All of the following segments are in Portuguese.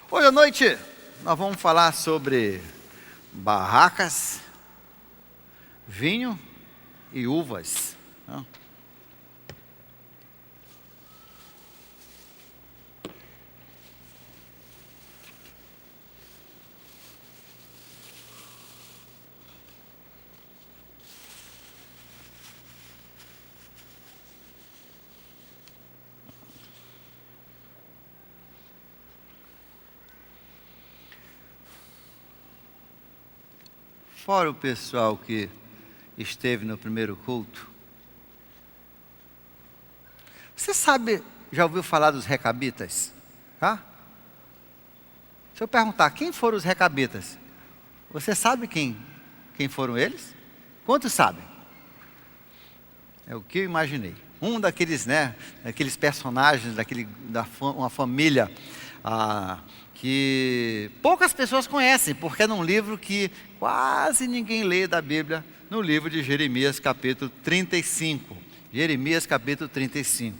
Hoje à noite nós vamos falar sobre barracas, vinho e uvas. Fora o pessoal que esteve no primeiro culto, você sabe, já ouviu falar dos recabitas? Tá? Se eu perguntar, quem foram os recabitas? Você sabe quem foram eles? Quantos sabem? É o que eu imaginei. Um daqueles, daqueles personagens, uma família que poucas pessoas conhecem, porque é num livro que quase ninguém lê da Bíblia, no livro de Jeremias capítulo 35. Jeremias capítulo 35.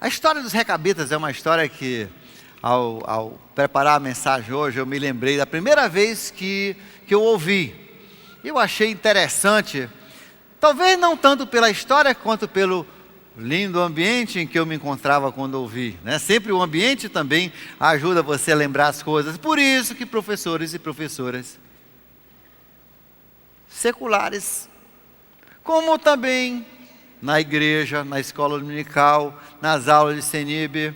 A história dos recabitas é uma história que, ao preparar a mensagem hoje, eu me lembrei da primeira vez que eu ouvi. Eu achei interessante, talvez não tanto pela história, quanto pelo lindo ambiente em que eu me encontrava quando ouvi. Sempre o ambiente também ajuda você a lembrar as coisas. Por isso que professores e professoras seculares, como também na igreja, na escola dominical, nas aulas de CENIB,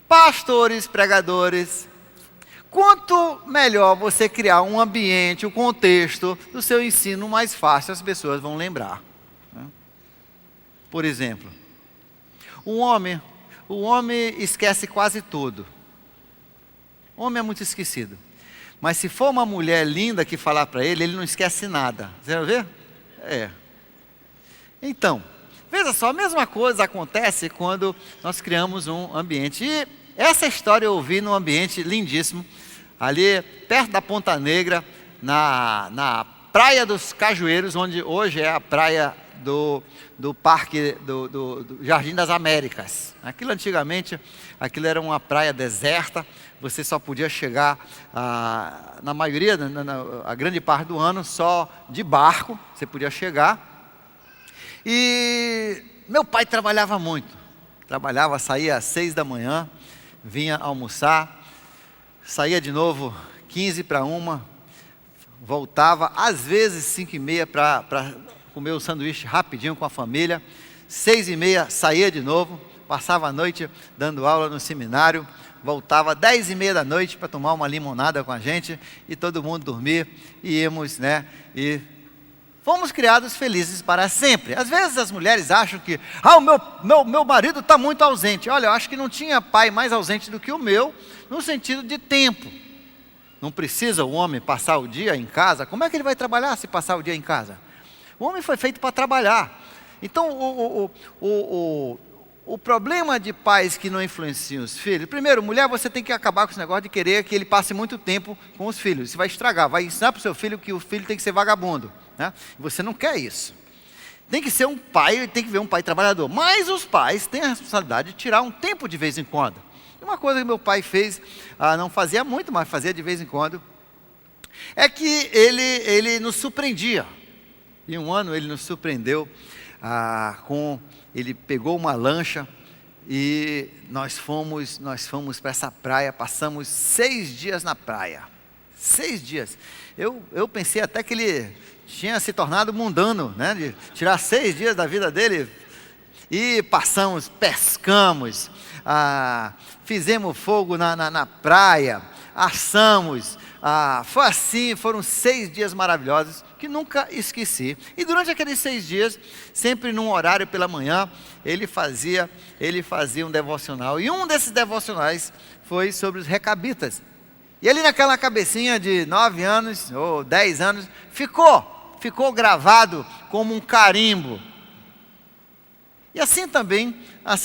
pastores, pregadores, quanto melhor você criar um ambiente, o contexto do seu ensino, mais fácil as pessoas vão lembrar. Por exemplo, o homem esquece quase tudo. O homem é muito esquecido. Mas se for uma mulher linda que falar para ele, ele não esquece nada. Você vai ver? Então, veja só, a mesma coisa acontece quando nós criamos um ambiente. E essa história eu ouvi num ambiente lindíssimo, ali perto da Ponta Negra, na Praia dos Cajueiros, onde hoje é a praia do Parque do Jardim das Américas. Antigamente, aquilo era uma praia deserta, você só podia chegar, na maioria, a grande parte do ano, só de barco, você podia chegar. E meu pai trabalhava muito, saía às 6 da manhã, vinha almoçar, saía de novo 15 para 1, voltava às vezes 5h30 para comer o sanduíche rapidinho com a família, 6h30 saía de novo, passava a noite dando aula no seminário, voltava 10h30 da noite para tomar uma limonada com a gente e todo mundo dormir, e íamos, e fomos criados felizes para sempre. Às vezes as mulheres acham que, o meu marido está muito ausente. Olha, eu acho que não tinha pai mais ausente do que o meu, no sentido de tempo. Não precisa o homem passar o dia em casa. Como é que ele vai trabalhar se passar o dia em casa? O homem foi feito para trabalhar. Então, o problema de pais que não influenciam os filhos, primeiro, mulher, você tem que acabar com esse negócio de querer que ele passe muito tempo com os filhos. Isso vai estragar, vai ensinar para o seu filho que o filho tem que ser vagabundo. Você não quer isso. Tem que ser um pai, tem que ver um pai trabalhador. Mas os pais têm a responsabilidade de tirar um tempo de vez em quando. E uma coisa que meu pai fez, não fazia muito, mas fazia de vez em quando, é que ele nos surpreendia. E um ano ele nos surpreendeu ele pegou uma lancha e nós fomos para essa praia, passamos 6 dias na praia. 6 dias. Eu pensei até que ele tinha se tornado mundano, de tirar 6 dias da vida dele. E passamos, pescamos, fizemos fogo na praia, assamos. Foi assim, foram 6 dias maravilhosos que nunca esqueci. E durante aqueles 6 dias, sempre num horário pela manhã, ele fazia um devocional. E um desses devocionais foi sobre os recabitas. E ali naquela cabecinha de 9 anos ou 10 anos, ficou gravado como um carimbo. E assim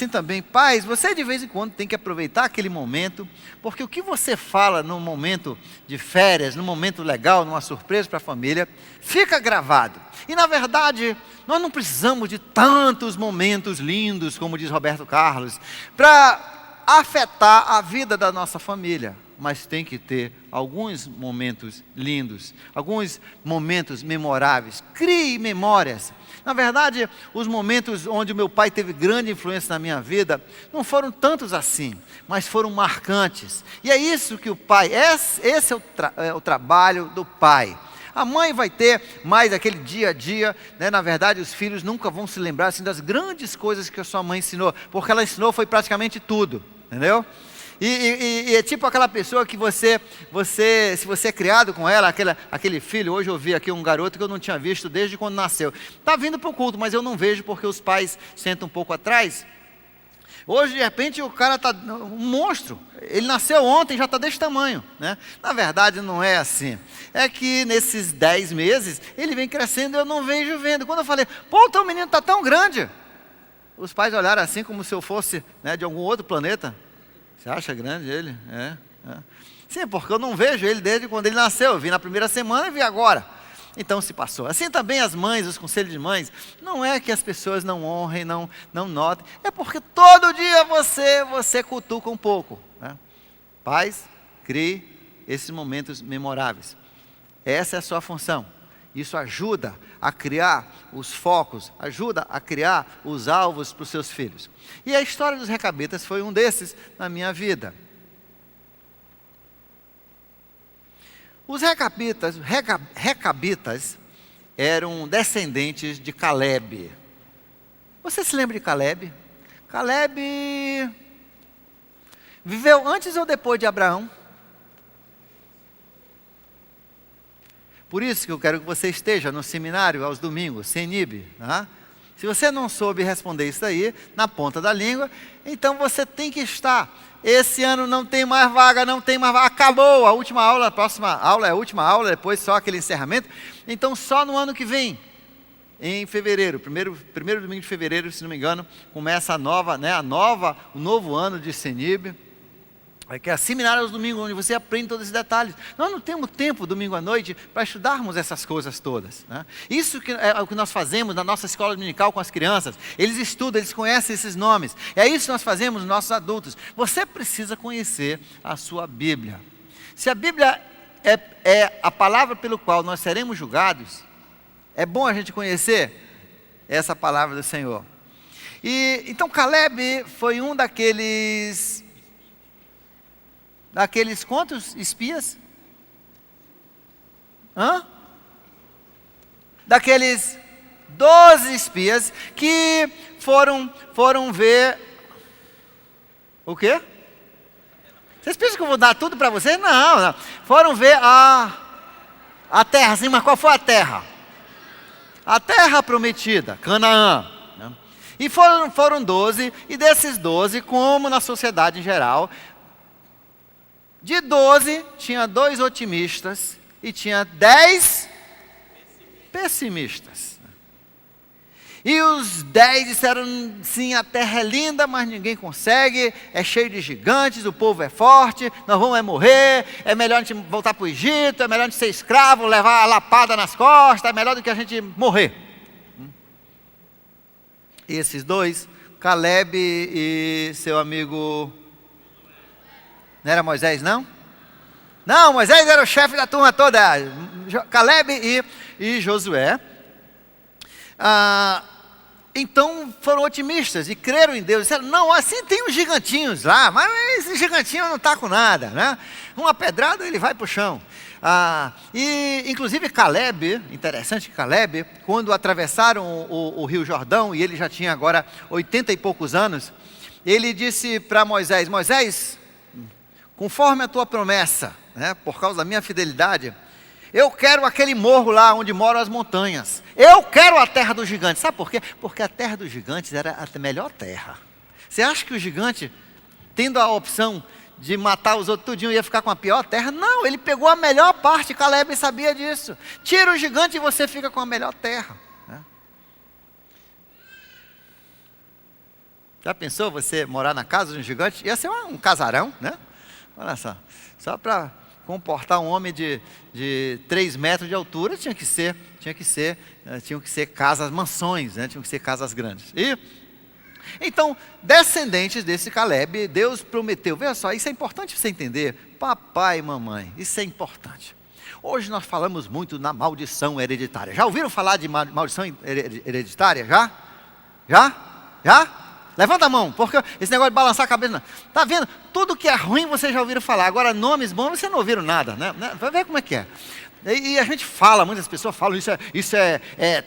também, pais, você de vez em quando tem que aproveitar aquele momento, porque o que você fala num momento de férias, num momento legal, numa surpresa para a família, fica gravado. E na verdade, nós não precisamos de tantos momentos lindos, como diz Roberto Carlos, para afetar a vida da nossa família. Mas tem que ter alguns momentos lindos, alguns momentos memoráveis. Crie memórias. Na verdade, os momentos onde o meu pai teve grande influência na minha vida, não foram tantos assim, mas foram marcantes. E é isso que o pai, esse é o trabalho do pai. A mãe vai ter mais aquele dia a dia, né? Na verdade, os filhos nunca vão se lembrar assim, das grandes coisas que a sua mãe ensinou, porque ela ensinou foi praticamente tudo, entendeu? E é tipo aquela pessoa que se você é criado com ela, aquele filho. Hoje eu vi aqui um garoto que eu não tinha visto desde quando nasceu. Está vindo para o culto, mas eu não vejo porque os pais sentam um pouco atrás. Hoje, de repente, o cara está um monstro. Ele nasceu ontem, já está desse tamanho, né? Na verdade, não é assim. É que nesses 10 meses, ele vem crescendo e eu não vejo vendo. Quando eu falei, pô, o menino está tão grande. Os pais olharam assim como se eu fosse, né, de algum outro planeta. Você acha grande ele? É. Sim, porque eu não vejo ele desde quando ele nasceu. Eu vi na primeira semana e vi agora. Então se passou. Assim também as mães, os conselhos de mães. Não é que as pessoas não honrem, não notem. É porque todo dia você cutuca um pouco, né? Pais, crie esses momentos memoráveis. Essa é a sua função. Isso ajuda a criar os focos, ajuda a criar os alvos para os seus filhos. E a história dos recabitas foi um desses na minha vida. Os recabitas eram descendentes de Caleb. Você se lembra de Caleb? Caleb viveu antes ou depois de Abraão? Por isso que eu quero que você esteja no seminário aos domingos, Senib, tá? Se você não soube responder isso aí, na ponta da língua, então você tem que estar. Esse ano não tem mais vaga, acabou a última aula, a próxima aula é a última aula, depois só aquele encerramento. Então só no ano que vem, em fevereiro, primeiro domingo de fevereiro, se não me engano, começa o novo ano de Senib. Que é seminário aos domingos, onde você aprende todos esses detalhes. Nós não temos tempo, domingo à noite, para estudarmos essas coisas todas, né? Isso que é o que nós fazemos na nossa escola dominical com as crianças. Eles estudam, eles conhecem esses nomes. É isso que nós fazemos nos nossos adultos. Você precisa conhecer a sua Bíblia. Se a Bíblia é a palavra pelo qual nós seremos julgados, é bom a gente conhecer essa palavra do Senhor. Então Caleb foi um daqueles quantos espias? Daqueles 12 espias que foram ver o quê? Vocês pensam que eu vou dar tudo para vocês? Não. Foram ver a terra, sim, mas qual foi a terra? A terra prometida, Canaã. E foram 12, e desses 12, como na sociedade em geral, de 12, tinha 2 otimistas e tinha 10 pessimistas. E os 10 disseram, sim, a terra é linda, mas ninguém consegue, é cheio de gigantes, o povo é forte, nós vamos morrer, é melhor a gente voltar para o Egito, é melhor a gente ser escravo, levar a lapada nas costas, é melhor do que a gente morrer. E esses 2, Caleb e seu amigo... Não era Moisés, não? Não, Moisés era o chefe da turma toda. Caleb e Josué. Então foram otimistas e creram em Deus. Disseram, não, assim tem uns gigantinhos lá, mas esse gigantinho não está com nada, né? Uma pedrada ele vai para o chão. E inclusive Caleb, interessante que Caleb, quando atravessaram o Rio Jordão, e ele já tinha agora 80 e poucos anos, ele disse para Moisés, conforme a tua promessa, né, por causa da minha fidelidade, eu quero aquele morro lá onde moram as montanhas. Eu quero a terra dos gigantes. Sabe por quê? Porque a terra dos gigantes era a melhor terra. Você acha que o gigante, tendo a opção de matar os outros tudinho, ia ficar com a pior terra? Não, ele pegou a melhor parte. Caleb sabia disso. Tira o gigante e você fica com a melhor terra, né? Já pensou você morar na casa de um gigante? Ia ser um casarão, né? Olha só para comportar um homem de 3 metros de altura, tinham que ser casas, mansões, né? Tinham que ser casas grandes. Então, descendentes desse Caleb, Deus prometeu. Veja só, isso é importante você entender. Papai e mamãe, isso é importante. Hoje nós falamos muito na maldição hereditária. Já ouviram falar de maldição hereditária? Já? Levanta a mão, porque esse negócio de balançar a cabeça, não. Tá vendo? Tudo que é ruim vocês já ouviram falar. Agora, nomes bons, vocês não ouviram nada, né? Vai ver como é que é. E a gente fala, muitas pessoas falam,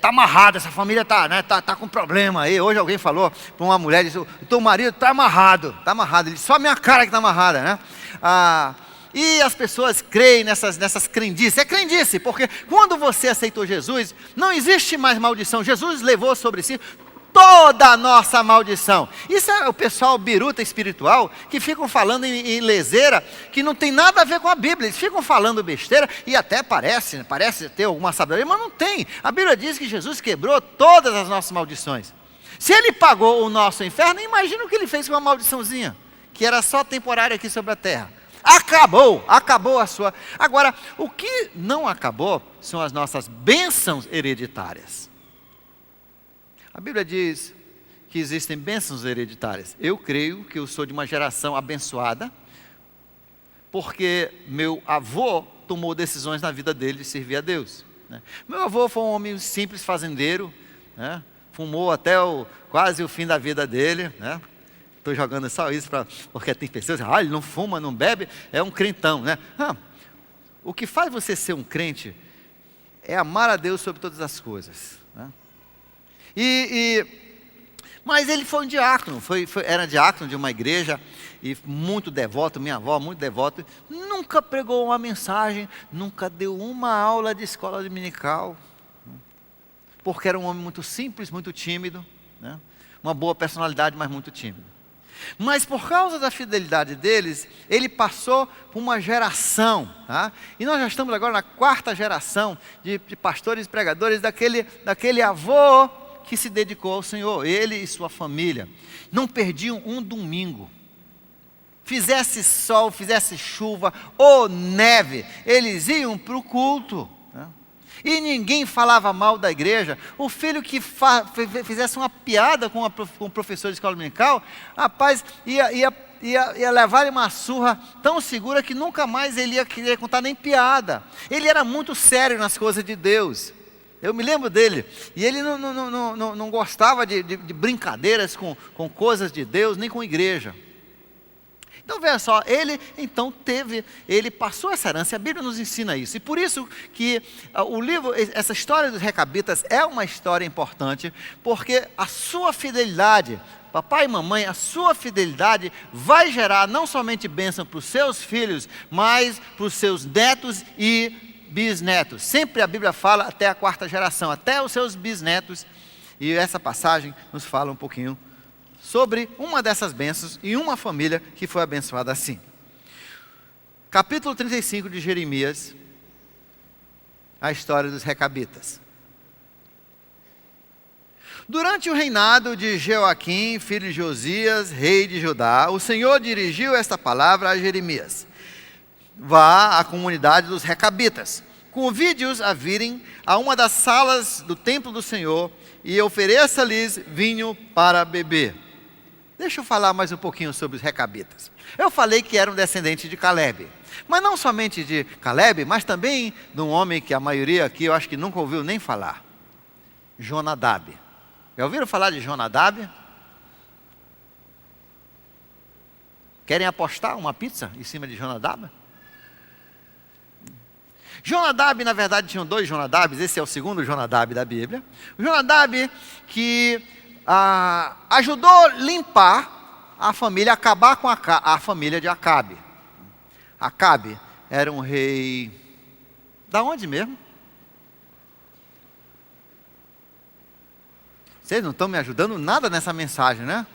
tá amarrado, essa família tá com problema aí. Hoje alguém falou para uma mulher, disse, o teu marido tá amarrado. Ele disse, só a minha cara que tá amarrada, né? E as pessoas creem nessas crendices. É crendice, porque quando você aceitou Jesus, não existe mais maldição. Jesus levou sobre si toda a nossa maldição. Isso é o pessoal biruta espiritual que ficam falando em leseira que não tem nada a ver com a Bíblia. Eles ficam falando besteira e até parece ter alguma sabedoria, mas não tem. A Bíblia diz que Jesus quebrou todas as nossas maldições. Se ele pagou o nosso inferno, imagina o que ele fez com uma maldiçãozinha, que era só temporária aqui sobre a terra. Acabou a sua. Agora, o que não acabou são as nossas bênçãos hereditárias. A Bíblia diz que existem bênçãos hereditárias. Eu creio que eu sou de uma geração abençoada, porque meu avô tomou decisões na vida dele de servir a Deus, né? Meu avô foi um homem simples, fazendeiro, né? Fumou até quase o fim da vida dele, né? Estou jogando só isso porque tem pessoas que ele não fuma, não bebe, é um crentão, né? O que faz você ser um crente é amar a Deus sobre todas as coisas, né? Mas ele foi um diácono, era diácono de uma igreja, e muito devoto, minha avó muito devota, nunca pregou uma mensagem, nunca deu uma aula de escola dominical, porque era um homem muito simples, muito tímido, né? Uma boa personalidade, mas muito tímido. Mas por causa da fidelidade deles, ele passou por uma geração, tá? E nós já estamos agora na 4ª geração de pastores e pregadores daquele avô que se dedicou ao Senhor, ele e sua família. Não perdiam um domingo. Fizesse sol, fizesse chuva ou neve, eles iam para o culto, né? E ninguém falava mal da igreja. O filho que fizesse uma piada com o professor de escola dominical, rapaz, ia levar uma surra tão segura que nunca mais ele ia querer contar nem piada. Ele era muito sério nas coisas de Deus. Eu me lembro dele, e ele não gostava de brincadeiras com coisas de Deus, nem com igreja. Então veja só, ele passou essa herança, a Bíblia nos ensina isso. E por isso que o livro, essa história dos Recabitas é uma história importante, porque a sua fidelidade, papai e mamãe, a sua fidelidade vai gerar não somente bênção para os seus filhos, mas para os seus netos e bisnetos. Sempre a Bíblia fala até a 4ª geração, até os seus bisnetos. E essa passagem nos fala um pouquinho sobre uma dessas bênçãos e uma família que foi abençoada assim. Capítulo 35 de Jeremias, a história dos Recabitas. Durante o reinado de Jeoaquim, filho de Josias, rei de Judá, o Senhor dirigiu esta palavra a Jeremias: vá à comunidade dos Recabitas, convide-os a virem a uma das salas do templo do Senhor e ofereça-lhes vinho para beber. Deixa eu falar mais um pouquinho sobre os Recabitas. Eu falei que eram descendentes de Caleb, mas não somente de Caleb, mas também de um homem que a maioria aqui eu acho que nunca ouviu nem falar, Jonadab. Já ouviram falar de Jonadab? Querem apostar uma pizza em cima de Jonadab? Jonadab, na verdade, tinham 2 Jonadabs, esse é o segundo Jonadab da Bíblia. O Jonadab que ajudou a limpar a família, acabar com a família de Acabe. Acabe era um rei, da onde mesmo? Vocês não estão me ajudando nada nessa mensagem, né?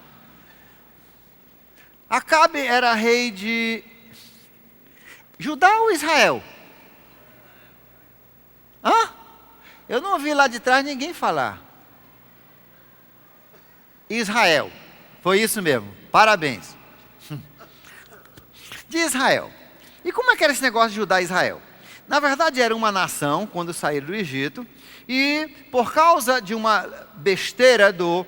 Acabe era rei de Judá ou Israel? Eu não ouvi lá de trás ninguém falar. Israel. Foi isso mesmo. Parabéns. De Israel. E como é que era esse negócio de Judá e Israel? Na verdade, era uma nação quando saíram do Egito, e por causa de uma besteira do...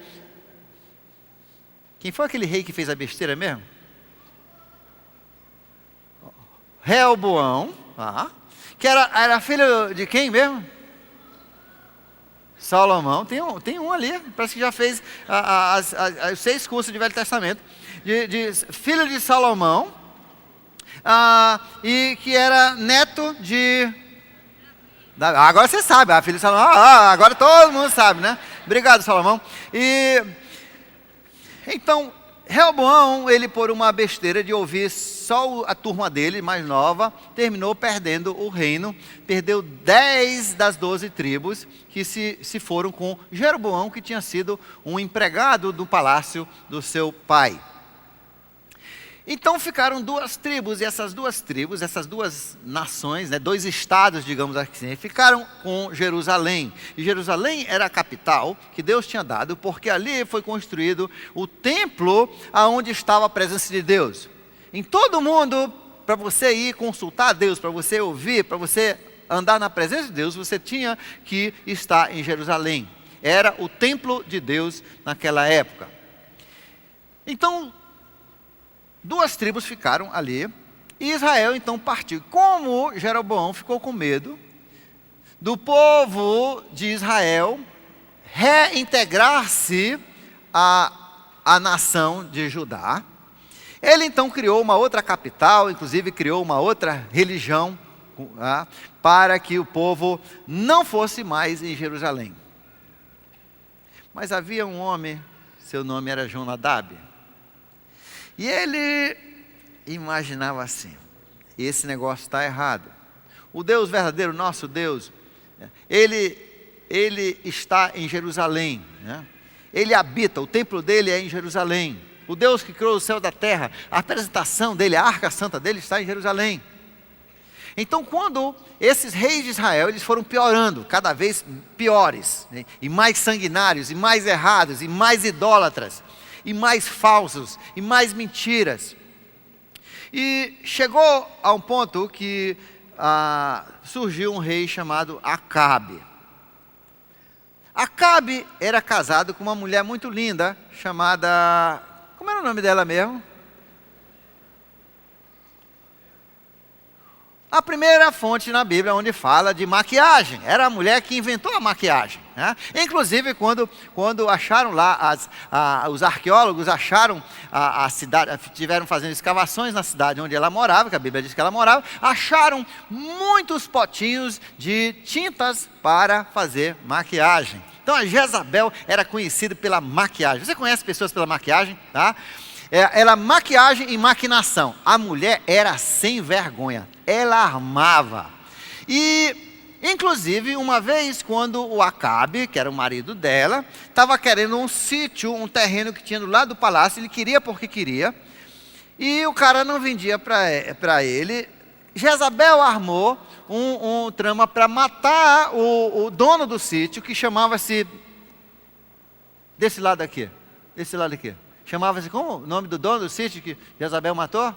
Quem foi aquele rei que fez a besteira mesmo? Reoboão, que era filho de quem mesmo? Salomão. Tem um ali, parece que já fez os 6 cursos de Velho Testamento. Filho de Salomão, e que era neto de... Agora você sabe, a filha de Salomão, agora todo mundo sabe, né? Obrigado, Salomão. Então, Reoboão, ele por uma besteira de ouvir só a turma dele, mais nova, terminou perdendo o reino, perdeu 10 das 12 tribos, que se foram com Jeroboão, que tinha sido um empregado do palácio do seu pai. Então ficaram 2 tribos, e essas 2 tribos, essas 2 nações, 2 estados, digamos assim, ficaram com Jerusalém. E Jerusalém era a capital que Deus tinha dado, porque ali foi construído o templo aonde estava a presença de Deus. Em todo mundo, para você ir consultar a Deus, para você ouvir, para você andar na presença de Deus, você tinha que estar em Jerusalém. Era o templo de Deus naquela época. Então, 2 tribos ficaram ali, e Israel então partiu. Como Jeroboão ficou com medo do povo de Israel reintegrar-se à nação de Judá, ele então criou uma outra capital, inclusive criou uma outra religião, para que o povo não fosse mais em Jerusalém. Mas havia um homem, seu nome era Jonadab, e ele imaginava assim: esse negócio está errado. O Deus verdadeiro, nosso Deus, ele está em Jerusalém, né? Ele habita, o templo dele é em Jerusalém. O Deus que criou o céu e a terra, a apresentação dele, a arca santa dele está em Jerusalém. Então, quando esses reis de Israel, eles foram piorando, cada vez piores, né? E mais sanguinários, e mais errados, e mais idólatras, e mais falsos, e mais mentiras. E chegou a um ponto que surgiu um rei chamado Acabe. Acabe era casado com uma mulher muito linda, chamada... Como era o nome dela mesmo? A primeira fonte na Bíblia onde fala de maquiagem. Era a mulher que inventou a maquiagem, né? Inclusive, quando acharam lá, os arqueólogos acharam a cidade, tiveram fazendo escavações na cidade onde ela morava, que a Bíblia diz que ela morava, acharam muitos potinhos de tintas para fazer maquiagem. Então a Jezabel era conhecida pela maquiagem. Você conhece pessoas pela maquiagem, tá? Ela maquiagem e maquinação. A mulher era sem vergonha. Ela armava. E, inclusive, uma vez quando o Acabe, que era o marido dela, estava querendo um sítio, um terreno que tinha do lado do palácio, ele queria porque queria, e o cara não vendia para ele, Jezabel armou um trama para matar o dono do sítio, que chamava-se, desse lado aqui, chamava-se como o nome do dono do sítio que Jezabel matou?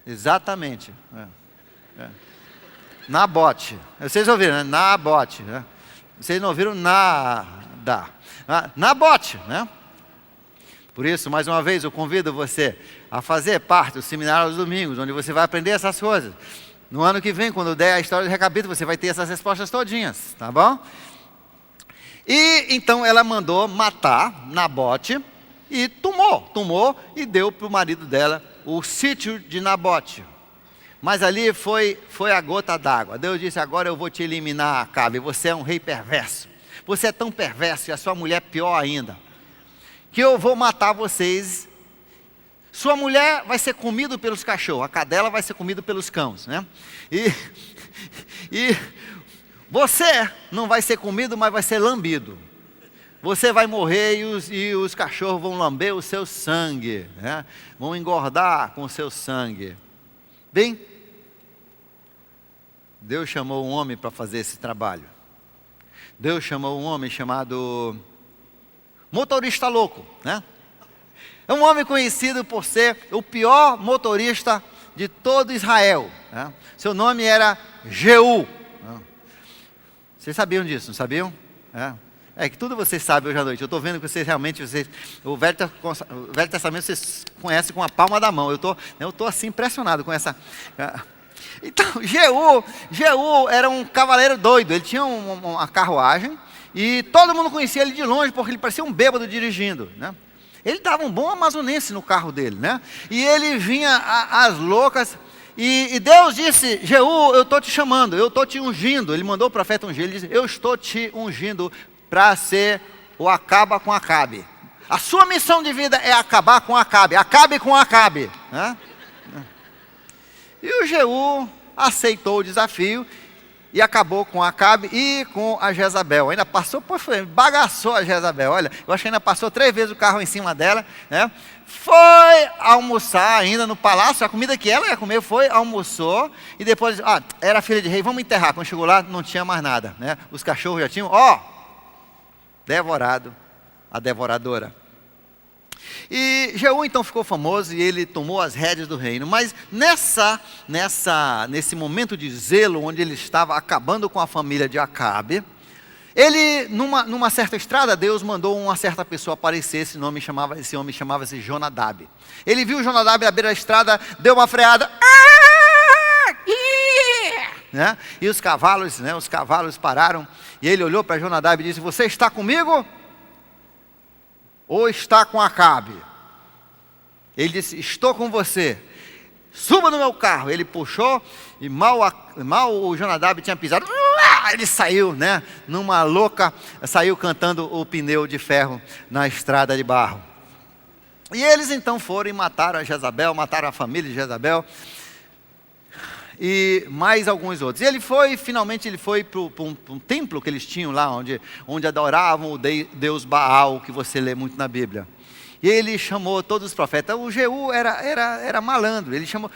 Exatamente. Nabote. Vocês ouviram, né? Nabote. Né? Vocês não ouviram nada. Nabote, né? Por isso, mais uma vez, eu convido você a fazer parte do seminário aos domingos, onde você vai aprender essas coisas. No ano que vem, quando der a história do recapítulo, você vai ter essas respostas todinhas, tá bom? E então ela mandou matar Nabote e tomou e deu para o marido dela o sítio de Nabote. Mas ali foi a gota d'água. Deus disse: agora eu vou te eliminar, Acabe. Você é um rei perverso. Você é tão perverso e a sua mulher pior ainda, que eu vou matar vocês. Sua mulher vai ser comida pelos cachorros, a cadela vai ser comida pelos cães, né? E você não vai ser comido, mas vai ser lambido. Você vai morrer e os cachorros vão lamber o seu sangue, né? Vão engordar com o seu sangue. Bem, Deus chamou um homem para fazer esse trabalho. Deus chamou um homem chamado motorista louco, né? É um homem conhecido por ser o pior motorista de todo Israel, né? Seu nome era Jeú. Vocês sabiam disso, não sabiam? É que tudo vocês sabem hoje à noite. Eu estou vendo que vocês realmente, o Velho Testamento vocês conhecem com a palma da mão. Eu estou assim impressionado com essa. Então, Jeú era um cavaleiro doido. Ele tinha uma carruagem e todo mundo conhecia ele de longe porque ele parecia um bêbado dirigindo, né? Ele dava um bom amazonense no carro dele, né? E ele vinha às loucas. E Deus disse: Jeú, eu estou te chamando, eu estou te ungindo. Ele mandou o profeta ungir. Ele disse: eu estou te ungindo para ser o acaba com Acabe. A sua missão de vida é acabar com Acabe. Acabe com Acabe, né? E o Jeú aceitou o desafio e acabou com Acabe e com a Jezabel. Ainda passou, bagaçou a Jezabel. Olha, eu acho que ainda passou 3 vezes o carro em cima dela, né? Foi almoçar ainda no palácio, a comida que ela ia comer, almoçou, e depois, era filha de rei, vamos enterrar. Quando chegou lá, não tinha mais nada, né? Os cachorros já tinham, devorado a devoradora. E Jeú então ficou famoso e ele tomou as rédeas do reino. Mas nesse momento de zelo, onde ele estava acabando com a família de Acabe, ele, numa certa estrada, Deus mandou uma certa pessoa aparecer. Esse homem chamava-se Jonadab. Ele viu Jonadab à beira da estrada, deu uma freada, né? E os cavalos pararam. E ele olhou para Jonadab e disse: você está comigo? Ou está com Acabe? Ele disse: estou com você. Suba no meu carro. Ele puxou e mal o Jonadab tinha pisado, ele saiu, né? Numa louca, saiu cantando o pneu de ferro na estrada de barro. E eles então foram e mataram a Jezabel, mataram a família de Jezabel e mais alguns outros. E finalmente ele foi para um templo que eles tinham lá, onde adoravam o deus Baal, que você lê muito na Bíblia. E ele chamou todos os profetas. O Jeú era malandro. Ele chamou: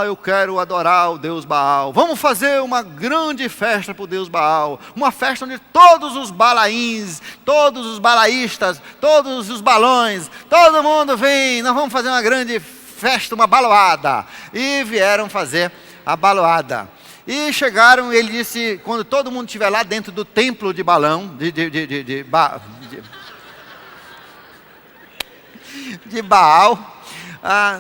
eu quero adorar o deus Baal. Vamos fazer uma grande festa para o deus Baal. Uma festa onde todos os balaíns, todos os balaístas, todos os balões, todo mundo vem. Nós vamos fazer uma grande festa, uma baloada. E vieram fazer a baloada. E chegaram, ele disse, quando todo mundo estiver lá dentro do templo de Balão, de Baal,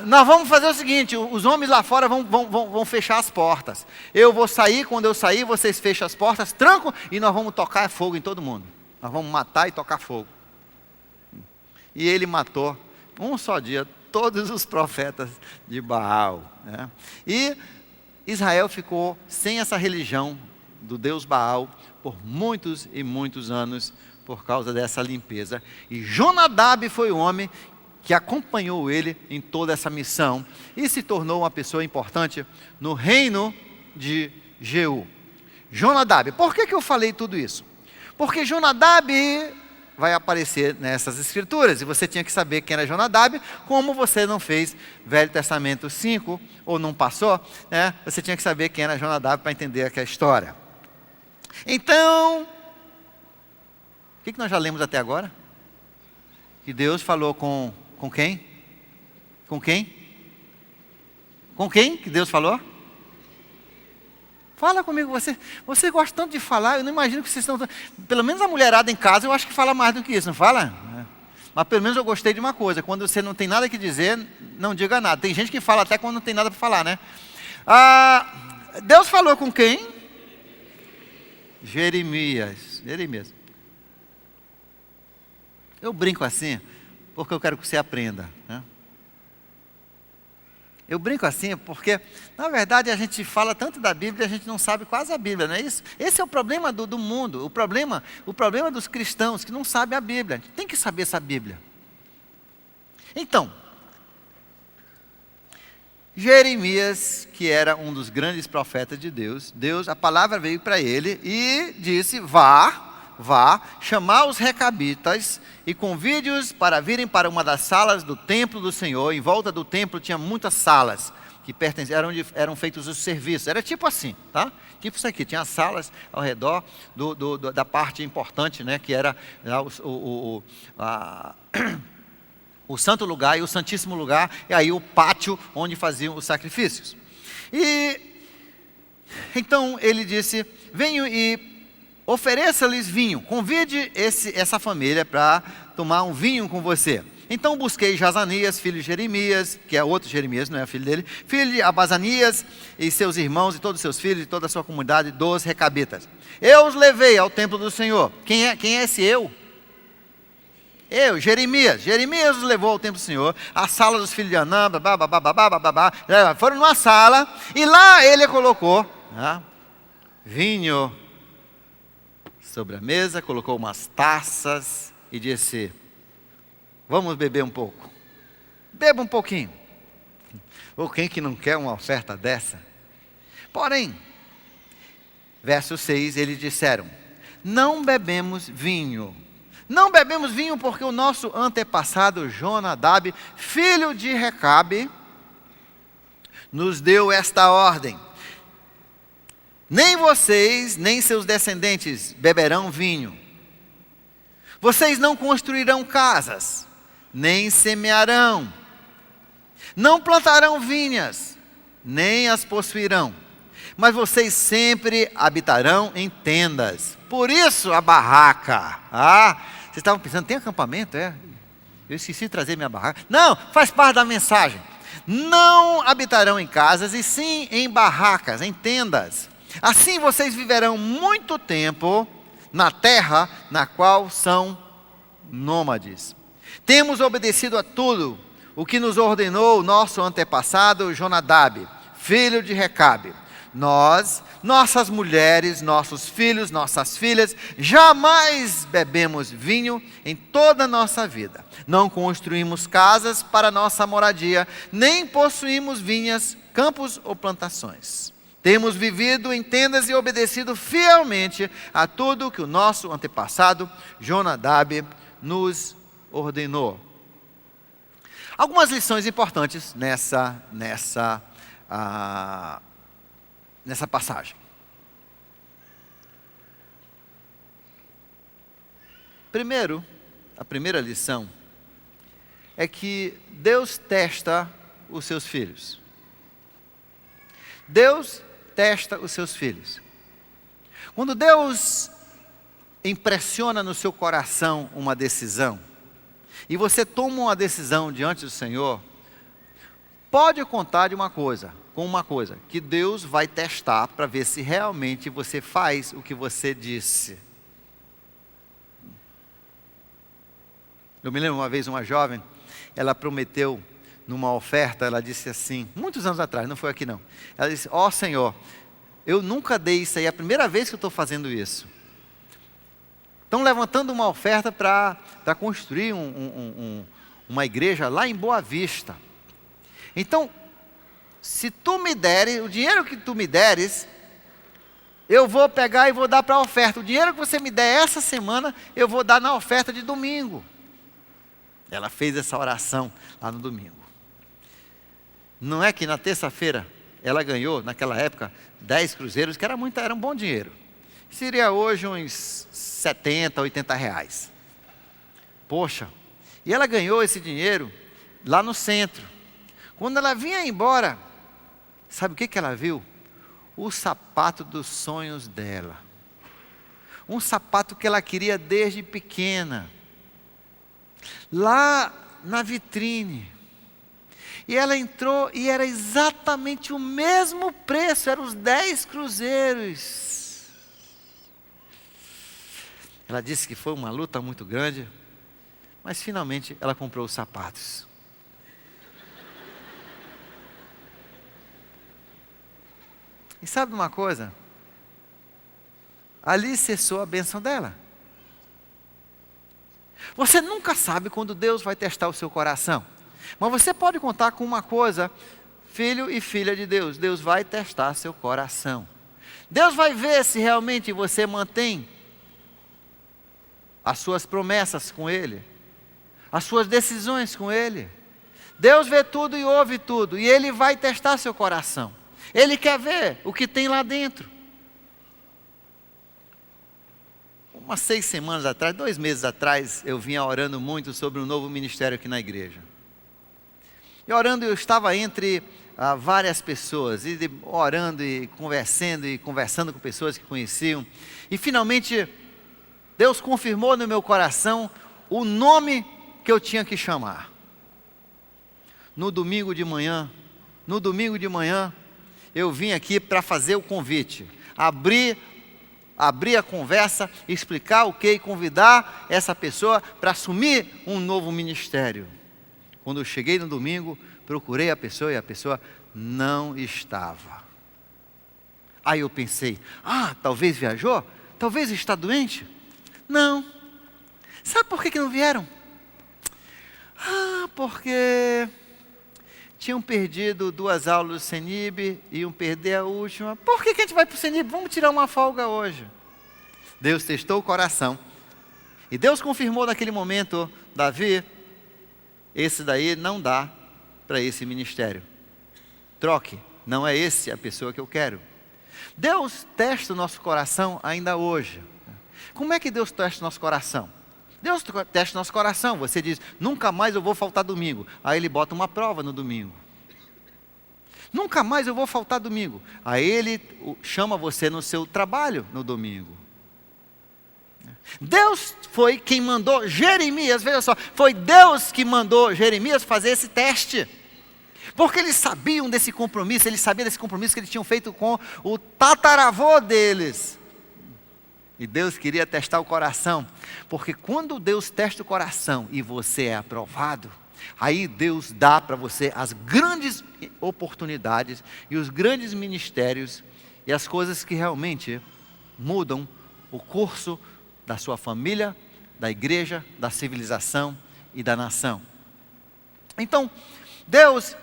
nós vamos fazer o seguinte: os homens lá fora vão fechar as portas. Eu vou sair, quando eu sair, vocês fecham as portas, trancam, e nós vamos tocar fogo em todo mundo. Nós vamos matar e tocar fogo. E ele matou, um só dia, todos os profetas de Baal, né? E Israel ficou sem essa religião do deus Baal por muitos e muitos anos, por causa dessa limpeza. E Jonadab foi o homem que acompanhou ele em toda essa missão e se tornou uma pessoa importante no reino de Jeú. Jonadab, por que eu falei tudo isso? Porque Jonadab vai aparecer nessas escrituras, e você tinha que saber quem era Jonadab. Como você não fez Velho Testamento 5, ou não passou, né? Você tinha que saber quem era Jonadab para entender aquela história. Então, o que nós já lemos até agora? Que Deus falou com quem? Com quem? Com quem que Deus falou? Fala comigo, você gosta tanto de falar, eu não imagino que vocês estão... Pelo menos a mulherada em casa, eu acho que fala mais do que isso, não fala? Mas pelo menos eu gostei de uma coisa: quando você não tem nada que dizer, não diga nada. Tem gente que fala até quando não tem nada para falar, né? Deus falou com quem? Jeremias. Eu brinco assim, porque eu quero que você aprenda, né? Eu brinco assim porque, na verdade, a gente fala tanto da Bíblia e a gente não sabe quase a Bíblia, não é isso? Esse é o problema do mundo, o problema dos cristãos que não sabem a Bíblia. A gente tem que saber essa Bíblia. Então, Jeremias, que era um dos grandes profetas de Deus, a palavra veio para ele e disse: vá chamar os recabitas e convide-os para virem para uma das salas do templo do Senhor. Em volta do templo tinha muitas salas, que pertenciam, onde eram feitos os serviços. Era tipo assim, tá? Tipo isso aqui, tinha salas ao redor da parte importante, né? Que era o santo lugar e o santíssimo lugar, e aí o pátio onde faziam os sacrifícios. E então ele disse: venham e ofereça-lhes vinho, convide essa família para tomar um vinho com você. Então busquei Jazanias, filho de Jeremias, que é outro Jeremias, não é filho dele, filho de Abazanias e seus irmãos e todos os seus filhos e toda a sua comunidade dos recabitas. Eu os levei ao templo do Senhor. Quem é esse eu? Jeremias os levou ao templo do Senhor, a sala dos filhos de Anã, foram numa sala, e lá ele colocou vinho sobre a mesa, colocou umas taças, e disse: vamos beber um pouco, beba um pouquinho. Ou quem que não quer uma oferta dessa? Porém, verso 6, eles disseram: não bebemos vinho. Não bebemos vinho porque o nosso antepassado Jonadab, filho de Recabe, nos deu esta ordem: nem vocês, nem seus descendentes beberão vinho. Vocês não construirão casas, nem semearão. Não plantarão vinhas, nem as possuirão. Mas vocês sempre habitarão em tendas. Por isso a barraca. Vocês estavam pensando, tem acampamento? Eu esqueci de trazer minha barraca. Não, faz parte da mensagem. Não habitarão em casas, e sim em barracas, em tendas. Assim vocês viverão muito tempo na terra na qual são nômades. Temos obedecido a tudo o que nos ordenou o nosso antepassado Jonadab, filho de Recabe. Nós, nossas mulheres, nossos filhos, nossas filhas, jamais bebemos vinho em toda a nossa vida. Não construímos casas para nossa moradia, nem possuímos vinhas, campos ou plantações. Temos vivido em tendas e obedecido fielmente a tudo que o nosso antepassado Jonadab nos ordenou. Algumas lições importantes nessa passagem. Primeiro, a primeira lição é que Deus testa os seus filhos. Deus testa os seus filhos. Quando Deus impressiona no seu coração uma decisão, e você toma uma decisão diante do Senhor, pode contar com uma coisa, que Deus vai testar para ver se realmente você faz o que você disse. Eu me lembro uma vez, uma jovem, ela prometeu numa oferta, ela disse assim, muitos anos atrás, não foi aqui não. Ela disse: ó Senhor, eu nunca dei isso aí, é a primeira vez que eu estou fazendo isso. Estão levantando uma oferta para construir uma igreja lá em Boa Vista. Então, se tu me deres, o dinheiro que tu me deres, eu vou pegar e vou dar para a oferta. O dinheiro que você me der essa semana, eu vou dar na oferta de domingo. Ela fez essa oração lá no domingo. Não é que na terça-feira ela ganhou, naquela época, 10 cruzeiros, que era um bom dinheiro. Seria hoje uns 70, 80 reais. Poxa, e ela ganhou esse dinheiro lá no centro. Quando ela vinha embora, sabe o que ela viu? O sapato dos sonhos dela. Um sapato que ela queria desde pequena. Lá na vitrine. E ela entrou e era exatamente o mesmo preço, eram os 10 cruzeiros. Ela disse que foi uma luta muito grande, mas finalmente ela comprou os sapatos. E sabe uma coisa? Ali cessou a bênção dela. Você nunca sabe quando Deus vai testar o seu coração. Mas você pode contar com uma coisa, filho e filha de Deus. Deus vai testar seu coração. Deus vai ver se realmente você mantém as suas promessas com Ele, as suas decisões com Ele. Deus vê tudo e ouve tudo, e Ele vai testar seu coração. Ele quer ver o que tem lá dentro. Umas 6 semanas atrás, 2 meses atrás, eu vinha orando muito sobre um novo ministério aqui na igreja. E orando, eu estava entre várias pessoas, e orando e conversando com pessoas que conheciam. E finalmente, Deus confirmou no meu coração o nome que eu tinha que chamar. No domingo de manhã, eu vim aqui para fazer o convite, abrir a conversa, explicar o que e convidar essa pessoa para assumir um novo ministério. Quando eu cheguei no domingo, procurei a pessoa e a pessoa não estava. Aí eu pensei, talvez viajou? Talvez está doente? Não. Sabe por que não vieram? Porque tinham perdido 2 aulas do CENIB, iam perder a última. Por que a gente vai para o CENIB? Vamos tirar uma folga hoje. Deus testou o coração. E Deus confirmou naquele momento, Davi, esse daí não dá para esse ministério. Troque, não é esse a pessoa que eu quero. Deus testa o nosso coração ainda hoje. Como é que Deus testa o nosso coração? Deus testa o nosso coração. Você diz, nunca mais eu vou faltar domingo. Aí Ele bota uma prova no domingo. Nunca mais eu vou faltar domingo. Aí Ele chama você no seu trabalho no domingo. Deus foi quem mandou Jeremias, veja só, foi Deus que mandou Jeremias fazer esse teste. Porque eles sabiam desse compromisso, eles sabiam desse compromisso que eles tinham feito com o tataravô deles. E Deus queria testar o coração, porque quando Deus testa o coração e você é aprovado, aí Deus dá para você as grandes oportunidades e os grandes ministérios e as coisas que realmente mudam o curso da sua família, da igreja, da civilização e da nação. Então, Deus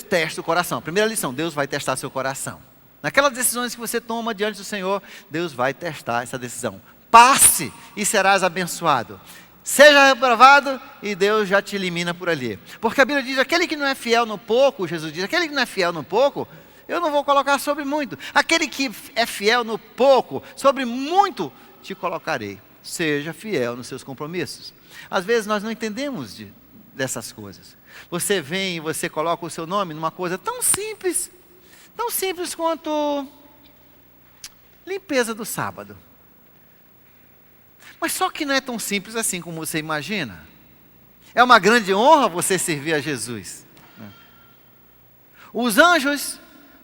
testa o coração. Primeira lição, Deus vai testar seu coração. Naquelas decisões que você toma diante do Senhor, Deus vai testar essa decisão. Passe e serás abençoado. Seja reprovado e Deus já te elimina por ali. Porque a Bíblia diz, aquele que não é fiel no pouco, Jesus diz, aquele que não é fiel no pouco, eu não vou colocar sobre muito. Aquele que é fiel no pouco, sobre muito te colocarei. Seja fiel nos seus compromissos. Às vezes nós não entendemos dessas coisas. Você vem e você coloca o seu nome numa coisa tão simples quanto limpeza do sábado. Mas só que não é tão simples assim como você imagina. É uma grande honra você servir a Jesus. Os anjos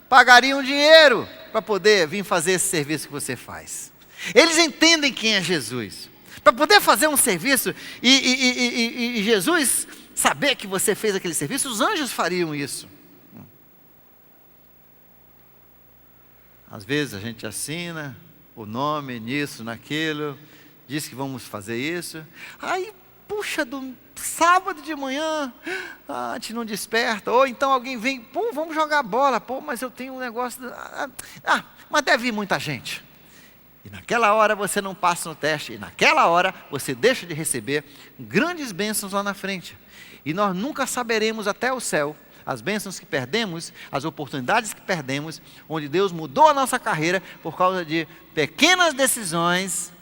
pagariam dinheiro para poder vir fazer esse serviço que você faz. Eles entendem quem é Jesus. Para poder fazer um serviço e Jesus saber que você fez aquele serviço, os anjos fariam isso. Às vezes a gente assina o nome nisso, naquilo, diz que vamos fazer isso. Aí, puxa, do sábado de manhã, a gente não desperta. Ou então alguém vem, vamos jogar bola. Mas eu tenho um negócio, mas deve ir muita gente. E naquela hora você não passa no teste, e naquela hora você deixa de receber grandes bênçãos lá na frente. E nós nunca saberemos até o céu as bênçãos que perdemos, as oportunidades que perdemos, onde Deus mudou a nossa carreira por causa de pequenas decisões,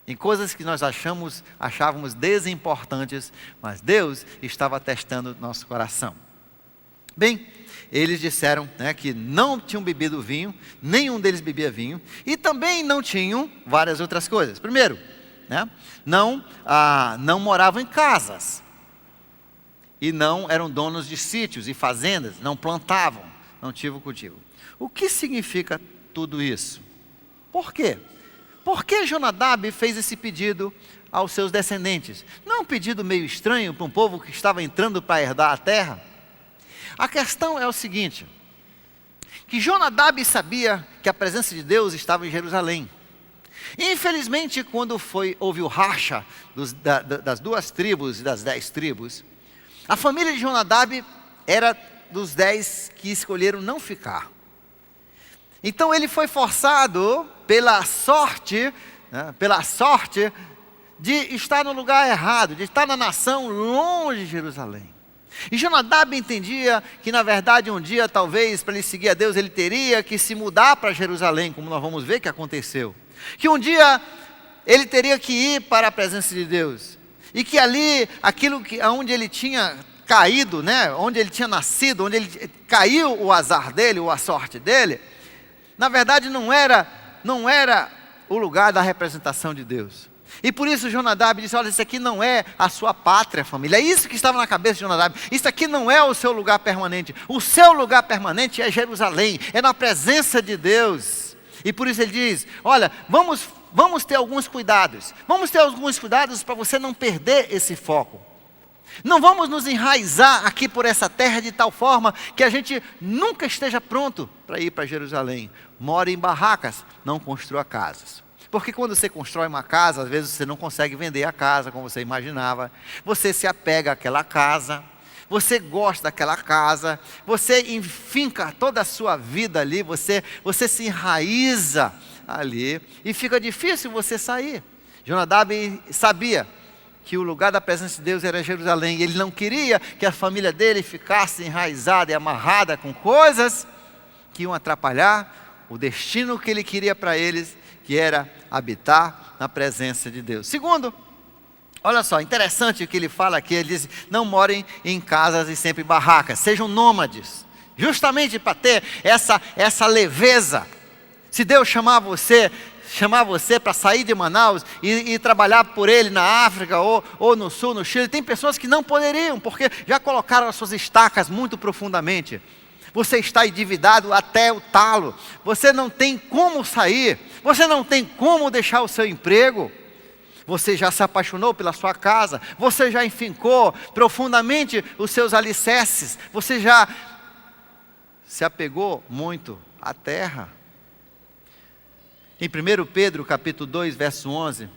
em coisas que nós achávamos desimportantes, mas Deus estava testando nosso coração. Bem, eles disseram que não tinham bebido vinho, nenhum deles bebia vinho, e também não tinham várias outras coisas. Primeiro, não moravam em casas, e não eram donos de sítios e fazendas, não plantavam, não tinham cultivo. O que significa tudo isso? Por quê? Por que Jonadab fez esse pedido aos seus descendentes? Não é um pedido meio estranho para um povo que estava entrando para herdar a terra? A questão é o seguinte, que Jonadab sabia que a presença de Deus estava em Jerusalém. E, infelizmente, quando houve o racha das 2 tribos e das 10 tribos, a família de Jonadab era dos 10 que escolheram não ficar. Então ele foi forçado pela sorte de estar no lugar errado, de estar na nação longe de Jerusalém. E Jonadab entendia que, na verdade, um dia, talvez, para ele seguir a Deus, ele teria que se mudar para Jerusalém, como nós vamos ver que aconteceu. Que um dia ele teria que ir para a presença de Deus. E que ali, onde ele tinha caído, né, onde ele tinha nascido, onde ele caiu o azar dele, ou a sorte dele, na verdade não era o lugar da representação de Deus. E por isso Jonadab disse: olha, isso aqui não é a sua pátria, família. É isso que estava na cabeça de Jonadab. Isso aqui não é o seu lugar permanente. O seu lugar permanente é Jerusalém, é na presença de Deus. E por isso ele diz: olha, vamos ter alguns cuidados. Vamos ter alguns cuidados para você não perder esse foco. Não vamos nos enraizar aqui por essa terra de tal forma que a gente nunca esteja pronto para ir para Jerusalém. More em barracas, não construa casas. Porque quando você constrói uma casa, às vezes você não consegue vender a casa como você imaginava. Você se apega àquela casa, você gosta daquela casa, você enfinca toda a sua vida ali, você se enraiza ali e fica difícil você sair. Jonadab sabia que o lugar da presença de Deus era Jerusalém, e ele não queria que a família dele ficasse enraizada e amarrada com coisas que iam atrapalhar o destino que ele queria para eles, que era habitar na presença de Deus. Segundo, olha só, interessante o que ele fala aqui, ele diz: não morem em casas e sempre em barracas, sejam nômades, justamente para ter essa leveza. Se Deus chamar você para sair de Manaus e trabalhar por Ele na África ou no Sul, no Chile, tem pessoas que não poderiam, porque já colocaram as suas estacas muito profundamente. Você está endividado até o talo, você não tem como sair, você não tem como deixar o seu emprego, você já se apaixonou pela sua casa, você já enfincou profundamente os seus alicerces, você já se apegou muito à terra. Em 1 Pedro capítulo 2, verso 11,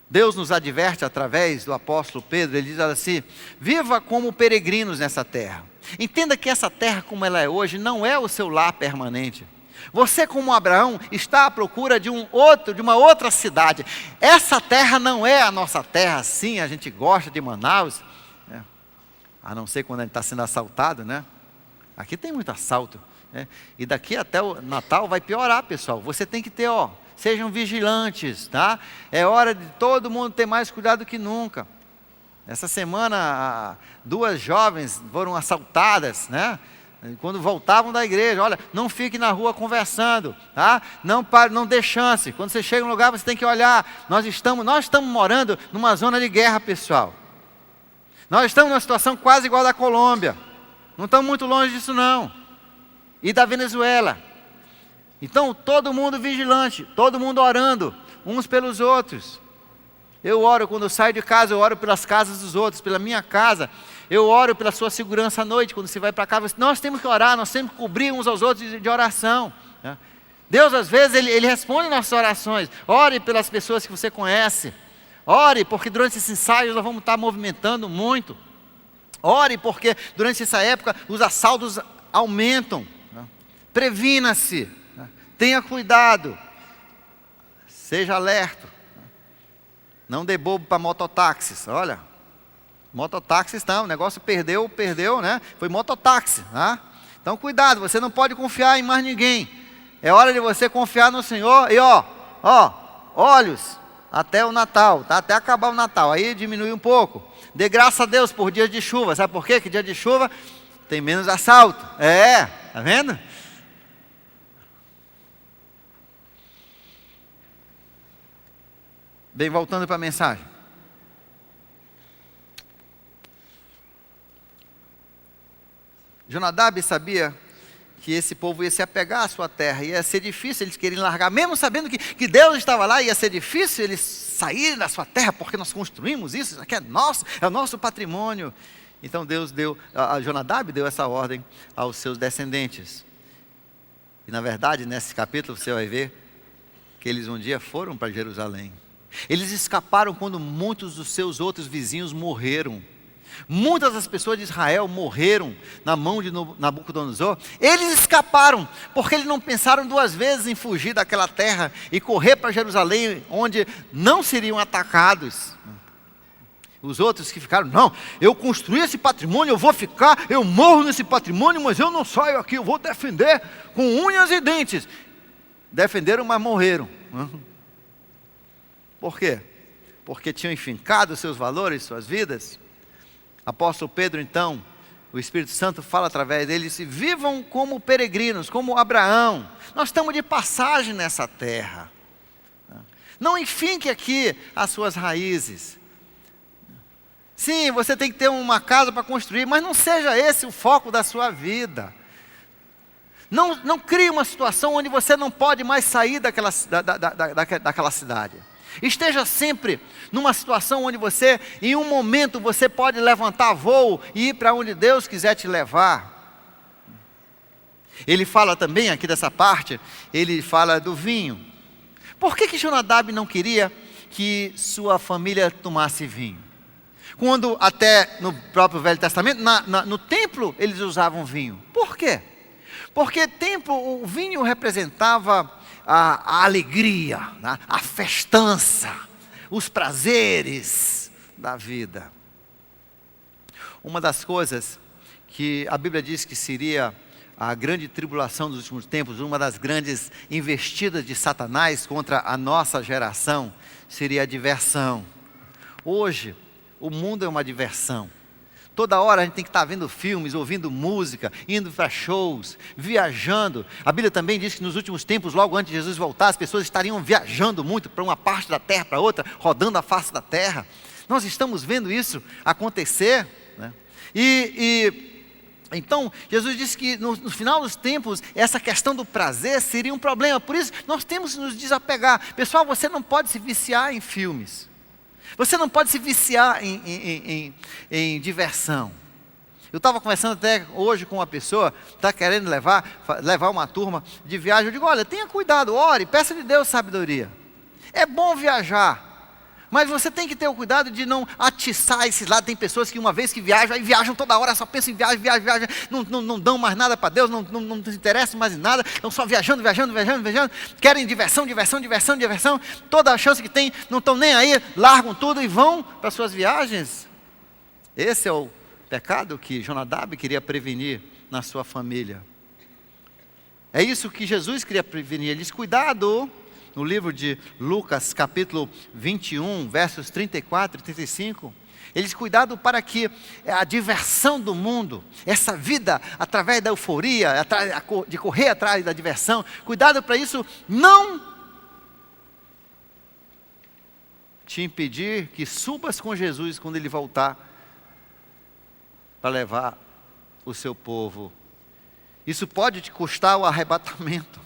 Deus nos adverte através do apóstolo Pedro, ele diz assim: viva como peregrinos nessa terra. Entenda que essa terra como ela é hoje não é o seu lar permanente. Você, como Abraão, está à procura de uma outra cidade. Essa terra não é a nossa terra. Sim, a gente gosta de Manaus, né? A não ser quando a gente está sendo assaltado, né? Aqui tem muito assalto, né? E daqui até o Natal vai piorar, pessoal. Você tem que ter, sejam vigilantes, tá? É hora de todo mundo ter mais cuidado que nunca. Essa semana, 2 jovens foram assaltadas, né? Quando voltavam da igreja. Olha, não fique na rua conversando, tá? Não dê chance. Quando você chega em um lugar, você tem que olhar. Nós estamos morando numa zona de guerra, pessoal. Nós estamos numa situação quase igual à da Colômbia. Não estamos muito longe disso, não. E da Venezuela. Então, todo mundo vigilante, todo mundo orando, uns pelos outros. Eu oro quando eu saio de casa, eu oro pelas casas dos outros, pela minha casa. Eu oro pela sua segurança à noite, quando você vai para casa. Nós temos que orar, nós temos que cobrir uns aos outros de oração, né? Deus, às vezes, Ele responde nossas orações. Ore pelas pessoas que você conhece. Ore, porque durante esse ensaio nós vamos estar movimentando muito. Ore, porque durante essa época os assaltos aumentam, né? Previna-se, né? Tenha cuidado, seja alerta. Não dê bobo para mototáxis. Olha, mototáxis o negócio perdeu, né? Foi mototáxi, tá? Então cuidado, você não pode confiar em mais ninguém. É hora de você confiar no Senhor. E olhos até o Natal, tá? Até acabar o Natal, aí diminui um pouco. Dê graças a Deus por dias de chuva. Sabe por quê? Que dia de chuva tem menos assalto. Tá vendo? Bem, voltando para a mensagem. Jonadab sabia que esse povo ia se apegar à sua terra, ia ser difícil eles quererem largar, mesmo sabendo que Deus estava lá, ia ser difícil eles saírem da sua terra, porque nós construímos isso aqui é nosso, é o nosso patrimônio. Então Deus Jonadab deu essa ordem aos seus descendentes. E na verdade, nesse capítulo você vai ver que eles um dia foram para Jerusalém. Eles escaparam quando muitos dos seus outros vizinhos morreram. Muitas das pessoas de Israel morreram na mão de Nabucodonosor. Eles escaparam, porque eles não pensaram duas vezes em fugir daquela terra e correr para Jerusalém, onde não seriam atacados. Os outros que ficaram, não, eu construí esse patrimônio, eu vou ficar, eu morro nesse patrimônio, mas eu não saio aqui, eu vou defender com unhas e dentes. Defenderam, mas morreram. Por quê? Porque tinham enfincado seus valores, suas vidas. Apóstolo Pedro, então, o Espírito Santo fala através dele, disse, vivam como peregrinos, como Abraão. Nós estamos de passagem nessa terra. Não enfinque aqui as suas raízes. Sim, você tem que ter uma casa para construir, mas não seja esse o foco da sua vida. Não crie uma situação onde você não pode mais sair daquela cidade. Esteja sempre numa situação onde você, em um momento, você pode levantar voo e ir para onde Deus quiser te levar. Ele fala também aqui dessa parte, ele fala do vinho. Por que Jonadab não queria que sua família tomasse vinho? Quando até no próprio Velho Testamento, no templo, eles usavam vinho. Por quê? Porque o vinho representava a alegria, né? A festança, os prazeres da vida. Uma das coisas que a Bíblia diz que seria a grande tribulação dos últimos tempos, uma das grandes investidas de Satanás contra a nossa geração, seria a diversão. Hoje, o mundo é uma diversão. Toda hora a gente tem que estar vendo filmes, ouvindo música, indo para shows, viajando. A Bíblia também diz que nos últimos tempos, logo antes de Jesus voltar, as pessoas estariam viajando muito para uma parte da terra, para outra, rodando a face da terra. Nós estamos vendo isso acontecer, né? Então, Jesus disse que no final dos tempos, essa questão do prazer seria um problema. Por isso, nós temos que nos desapegar. Pessoal, você não pode se viciar em filmes. Você não pode se viciar em diversão. Eu estava conversando até hoje com uma pessoa, está querendo levar uma turma de viagem. Eu digo, olha, tenha cuidado, ore, peça de Deus sabedoria. É bom viajar, mas você tem que ter o cuidado de não atiçar esse lado. Tem pessoas que uma vez que viajam, aí viajam toda hora, só pensam em viagem, não dão mais nada para Deus, não se interessam mais em nada, estão só viajando, querem diversão, toda a chance que tem, não estão nem aí, largam tudo e vão para suas viagens. Esse é o pecado que Jonadab queria prevenir na sua família. É isso que Jesus queria prevenir. Ele diz, cuidado. No livro de Lucas, capítulo 21, versos 34 e 35, ele diz, cuidado para que a diversão do mundo, essa vida através da euforia, de correr atrás da diversão, cuidado para isso não te impedir que subas com Jesus quando Ele voltar para levar o seu povo. Isso pode te custar o arrebatamento.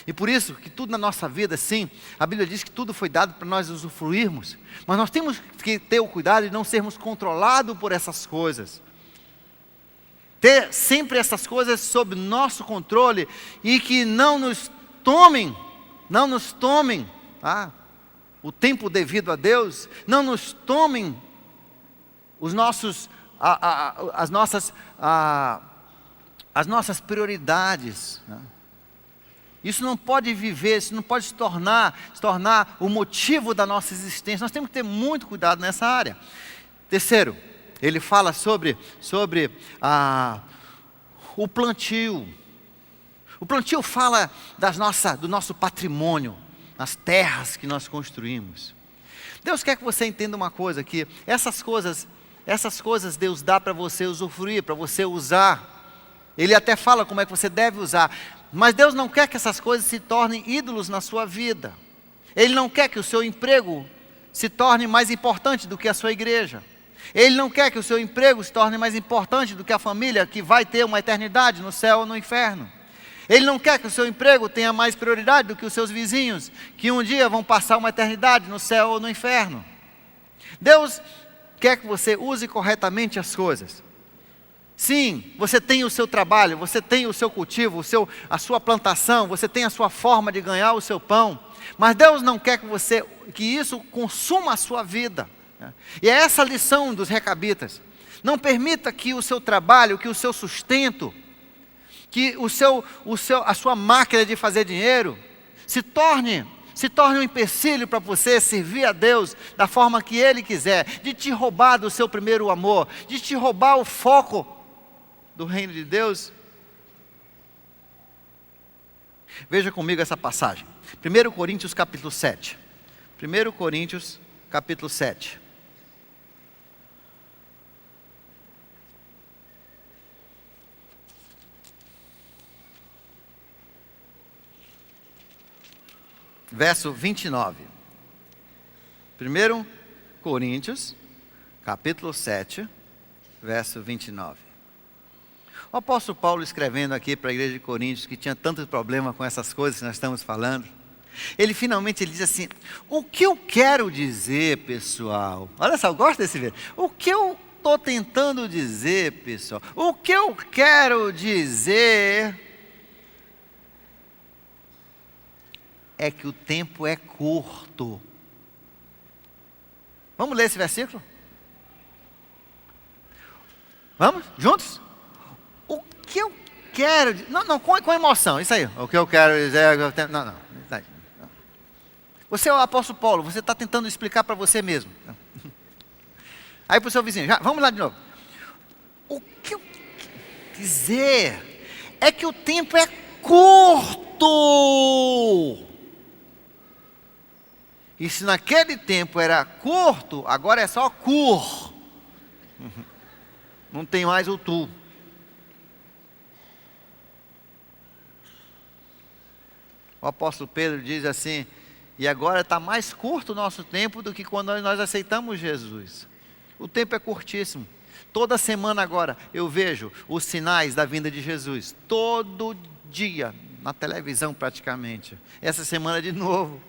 E por isso que tudo na nossa vida, sim, a Bíblia diz que tudo foi dado para nós usufruirmos, mas nós temos que ter o cuidado de não sermos controlados por essas coisas. Ter sempre essas coisas sob nosso controle e que não nos tomem o tempo devido a Deus, não nos tomem os nossos, as nossas prioridades, né? Isso não pode isso não pode se tornar o motivo da nossa existência. Nós temos que ter muito cuidado nessa área. Terceiro, ele fala sobre o plantio. O plantio fala do nosso patrimônio, nas terras que nós construímos. Deus quer que você entenda uma coisa, que essas coisas Deus dá para você usufruir, para você usar. Ele até fala como é que você deve usar. Mas Deus não quer que essas coisas se tornem ídolos na sua vida. Ele não quer que o seu emprego se torne mais importante do que a sua igreja. Ele não quer que o seu emprego se torne mais importante do que a família que vai ter uma eternidade no céu ou no inferno. Ele não quer que o seu emprego tenha mais prioridade do que os seus vizinhos, que um dia vão passar uma eternidade no céu ou no inferno. Deus quer que você use corretamente as coisas. Sim, você tem o seu trabalho, você tem o seu cultivo, a sua plantação, você tem a sua forma de ganhar o seu pão, mas Deus não quer que isso consuma a sua vida. E é essa a lição dos recabitas. Não permita que o seu trabalho, que o seu sustento, que a sua máquina de fazer dinheiro se torne um empecilho para você servir a Deus da forma que Ele quiser, de te roubar do seu primeiro amor, de te roubar o foco do reino de Deus. Veja comigo essa passagem. 1 Coríntios capítulo 7. 1 Coríntios capítulo 7. Verso 29. 1 Coríntios, capítulo 7, verso 29. O apóstolo Paulo escrevendo aqui para a igreja de Coríntios, que tinha tantos problemas com essas coisas que nós estamos falando, ele diz assim: o que eu quero dizer, pessoal, olha só, eu gosto desse verso, o que eu estou tentando dizer, pessoal, o que eu quero dizer é que o tempo é curto. Vamos ler esse versículo? Vamos? Juntos? O que eu quero... Não, com emoção, isso aí. O que eu quero dizer... Não. Você é o apóstolo Paulo, você está tentando explicar para você mesmo. Aí para o seu vizinho, vamos lá de novo. O que eu quero dizer é que o tempo é curto. E se naquele tempo era curto, agora é só cur. Não tem mais o tu. O apóstolo Pedro diz assim: e agora está mais curto o nosso tempo do que quando nós aceitamos Jesus. O tempo é curtíssimo. Toda semana agora eu vejo os sinais da vinda de Jesus. Todo dia, na televisão praticamente. Essa semana de novo.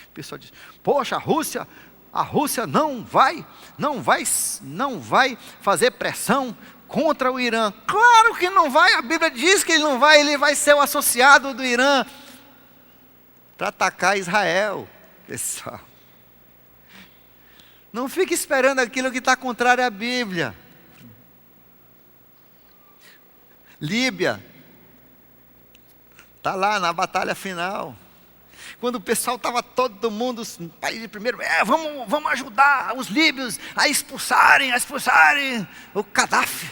O pessoal diz: poxa, a Rússia não vai fazer pressão contra o Irã. Claro que não vai, a Bíblia diz que ele vai ser o associado do Irã para atacar Israel. Pessoal, não fique esperando aquilo que está contrário à Bíblia. Líbia está lá na batalha final. Quando o pessoal estava todo mundo, país de primeiro, vamos ajudar os líbios a expulsarem o cadáver.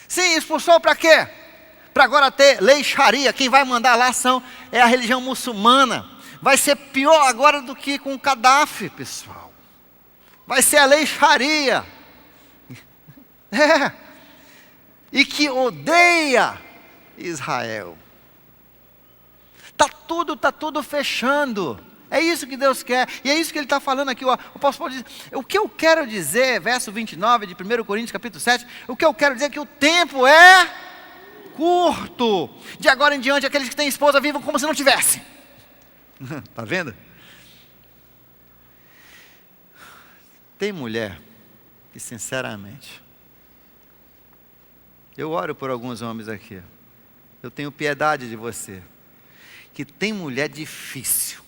Sim, expulsou para quê? Para agora ter lei Sharia. Quem vai mandar lá é a religião muçulmana. Vai ser pior agora do que com o Gaddafi, pessoal. Vai ser a lei Sharia. E que odeia Israel. Está tudo fechando. É isso que Deus quer. E é isso que Ele está falando aqui. O apóstolo Paulo diz: o que eu quero dizer, verso 29 de 1 Coríntios capítulo 7, o que eu quero dizer é que o tempo é curto. De agora em diante, aqueles que têm esposa vivam como se não tivessem. Está vendo? Tem mulher que, sinceramente, eu oro por alguns homens aqui. Eu tenho piedade de você. Que tem mulher difícil.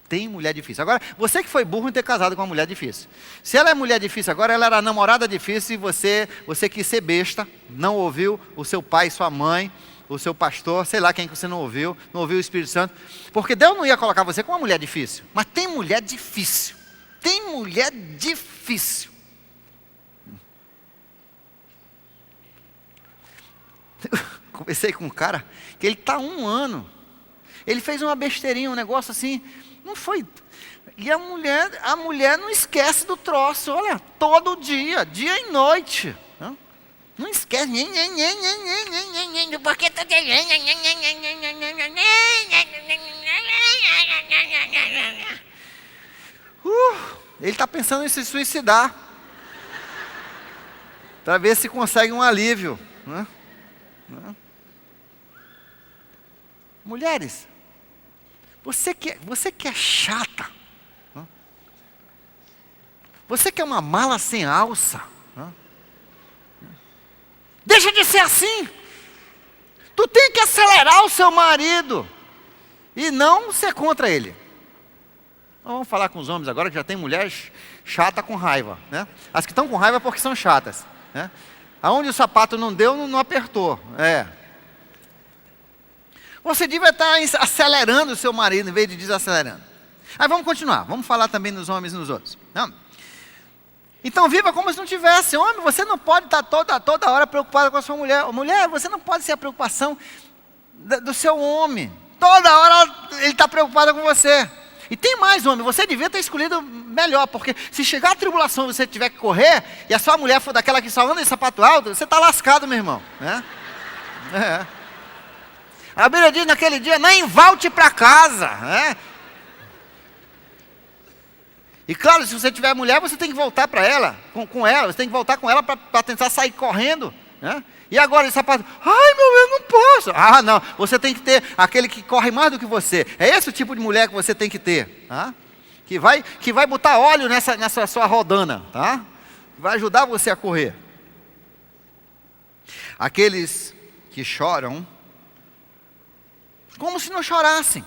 Tem mulher difícil. Agora, você que foi burro em ter casado com uma mulher difícil. Se ela é mulher difícil agora, ela era namorada difícil e você quis ser besta, não ouviu o seu pai, sua mãe, o seu pastor, sei lá quem que você não ouviu o Espírito Santo. Porque Deus não ia colocar você com uma mulher difícil. Mas tem mulher difícil. Tem mulher difícil. Conversei com um cara que ele está 1 ano. Ele fez uma besteirinha, um negócio assim, não foi. E a mulher não esquece do troço, olha, todo dia, dia e noite. Não esquece. Porque ele está pensando em se suicidar. Para ver se consegue um alívio. Mulheres, você que é chata, você que é uma mala sem alça, deixa de ser assim. Tu tem que acelerar o seu marido e não ser contra ele. Vamos falar com os homens agora, que já tem mulher chata com raiva, né? As que estão com raiva é porque são chatas, né? Aonde o sapato não deu, não apertou. Você devia estar acelerando o seu marido em vez de desacelerando. Aí vamos continuar, vamos falar também nos homens e nos outros. Não? Então viva como se não tivesse. Homem, você não pode estar toda hora preocupado com a sua mulher. Mulher, você não pode ser a preocupação do seu homem. Toda hora ele está preocupado com você. E tem mais, homem, você devia ter escolhido melhor, porque se chegar a tribulação e você tiver que correr, e a sua mulher for daquela que só anda em sapato alto, você está lascado, meu irmão. A Bíblia diz naquele dia, nem volte para casa. E claro, se você tiver mulher, você tem que voltar para ela, com ela, você tem que voltar com ela para tentar sair correndo. E agora esse sapato, ai meu Deus, não posso. Ah não, você tem que ter aquele que corre mais do que você. É esse o tipo de mulher que você tem que ter. Que vai botar óleo nessa sua rodana. Vai ajudar você a correr. Aqueles que choram, como se não chorassem.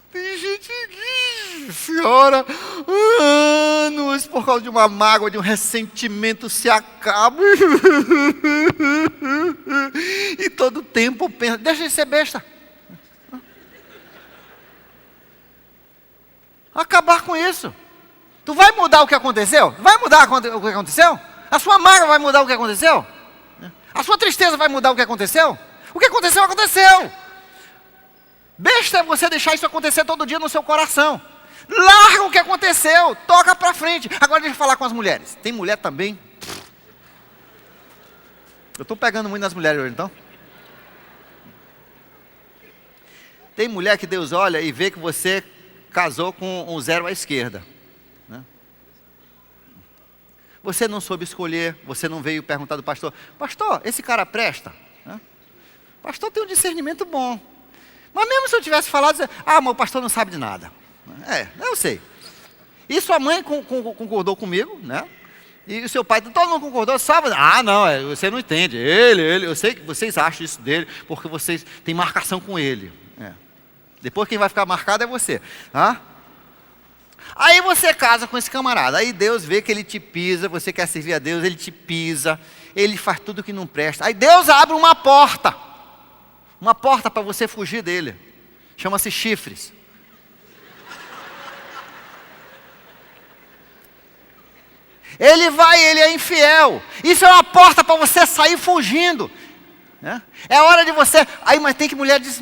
Tem gente que chora anos por causa de uma mágoa, de um ressentimento, se acaba. E todo tempo pensa, deixa de ser besta. Acabar com isso. Tu vai mudar o que aconteceu? Vai mudar o que aconteceu? A sua mágoa vai mudar o que aconteceu? A sua tristeza vai mudar o que aconteceu? O que aconteceu, aconteceu. Besta é você deixar isso acontecer todo dia no seu coração. Larga o que aconteceu, toca para frente. Agora deixa eu falar com as mulheres. Tem mulher também. Eu estou pegando muito nas mulheres hoje, então. Tem mulher que Deus olha e vê que você casou com um zero à esquerda. Você não soube escolher, você não veio perguntar do pastor, pastor, esse cara presta? Pastor tem um discernimento bom. Mas mesmo se eu tivesse falado, mas o pastor não sabe de nada. Eu sei. E sua mãe concordou comigo, né? E o seu pai, todo mundo concordou, sabe? Não, você não entende. Eu sei que vocês acham isso dele, porque vocês têm marcação com ele. Depois quem vai ficar marcado é você. Aí você casa com esse camarada, aí Deus vê que ele te pisa, você quer servir a Deus, ele te pisa, ele faz tudo que não presta. Aí Deus abre uma porta para você fugir dele, chama-se chifres. Ele é infiel, isso é uma porta para você sair fugindo. É hora de você, mas tem que mulher diz,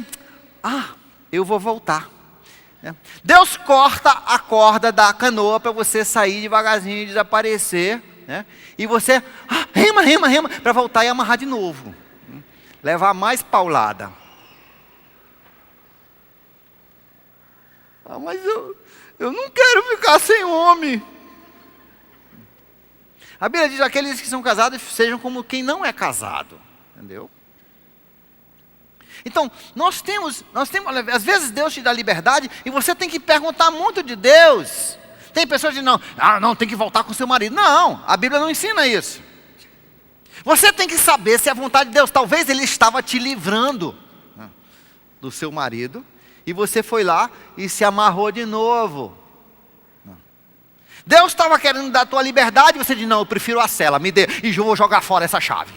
eu vou voltar. Deus corta a corda da canoa para você sair devagarzinho e desaparecer, e você rema para voltar e amarrar de novo, levar mais paulada. Mas eu não quero ficar sem homem. A Bíblia diz: aqueles que são casados sejam como quem não é casado, entendeu? Então, nós temos, às vezes Deus te dá liberdade e você tem que perguntar muito de Deus. Tem pessoas que dizem, não, tem que voltar com seu marido. Não, a Bíblia não ensina isso. Você tem que saber se é a vontade de Deus. Talvez Ele estava te livrando do seu marido e você foi lá e se amarrou de novo. Deus estava querendo dar a tua liberdade e você diz, não, eu prefiro a cela, me dê, e eu vou jogar fora essa chave.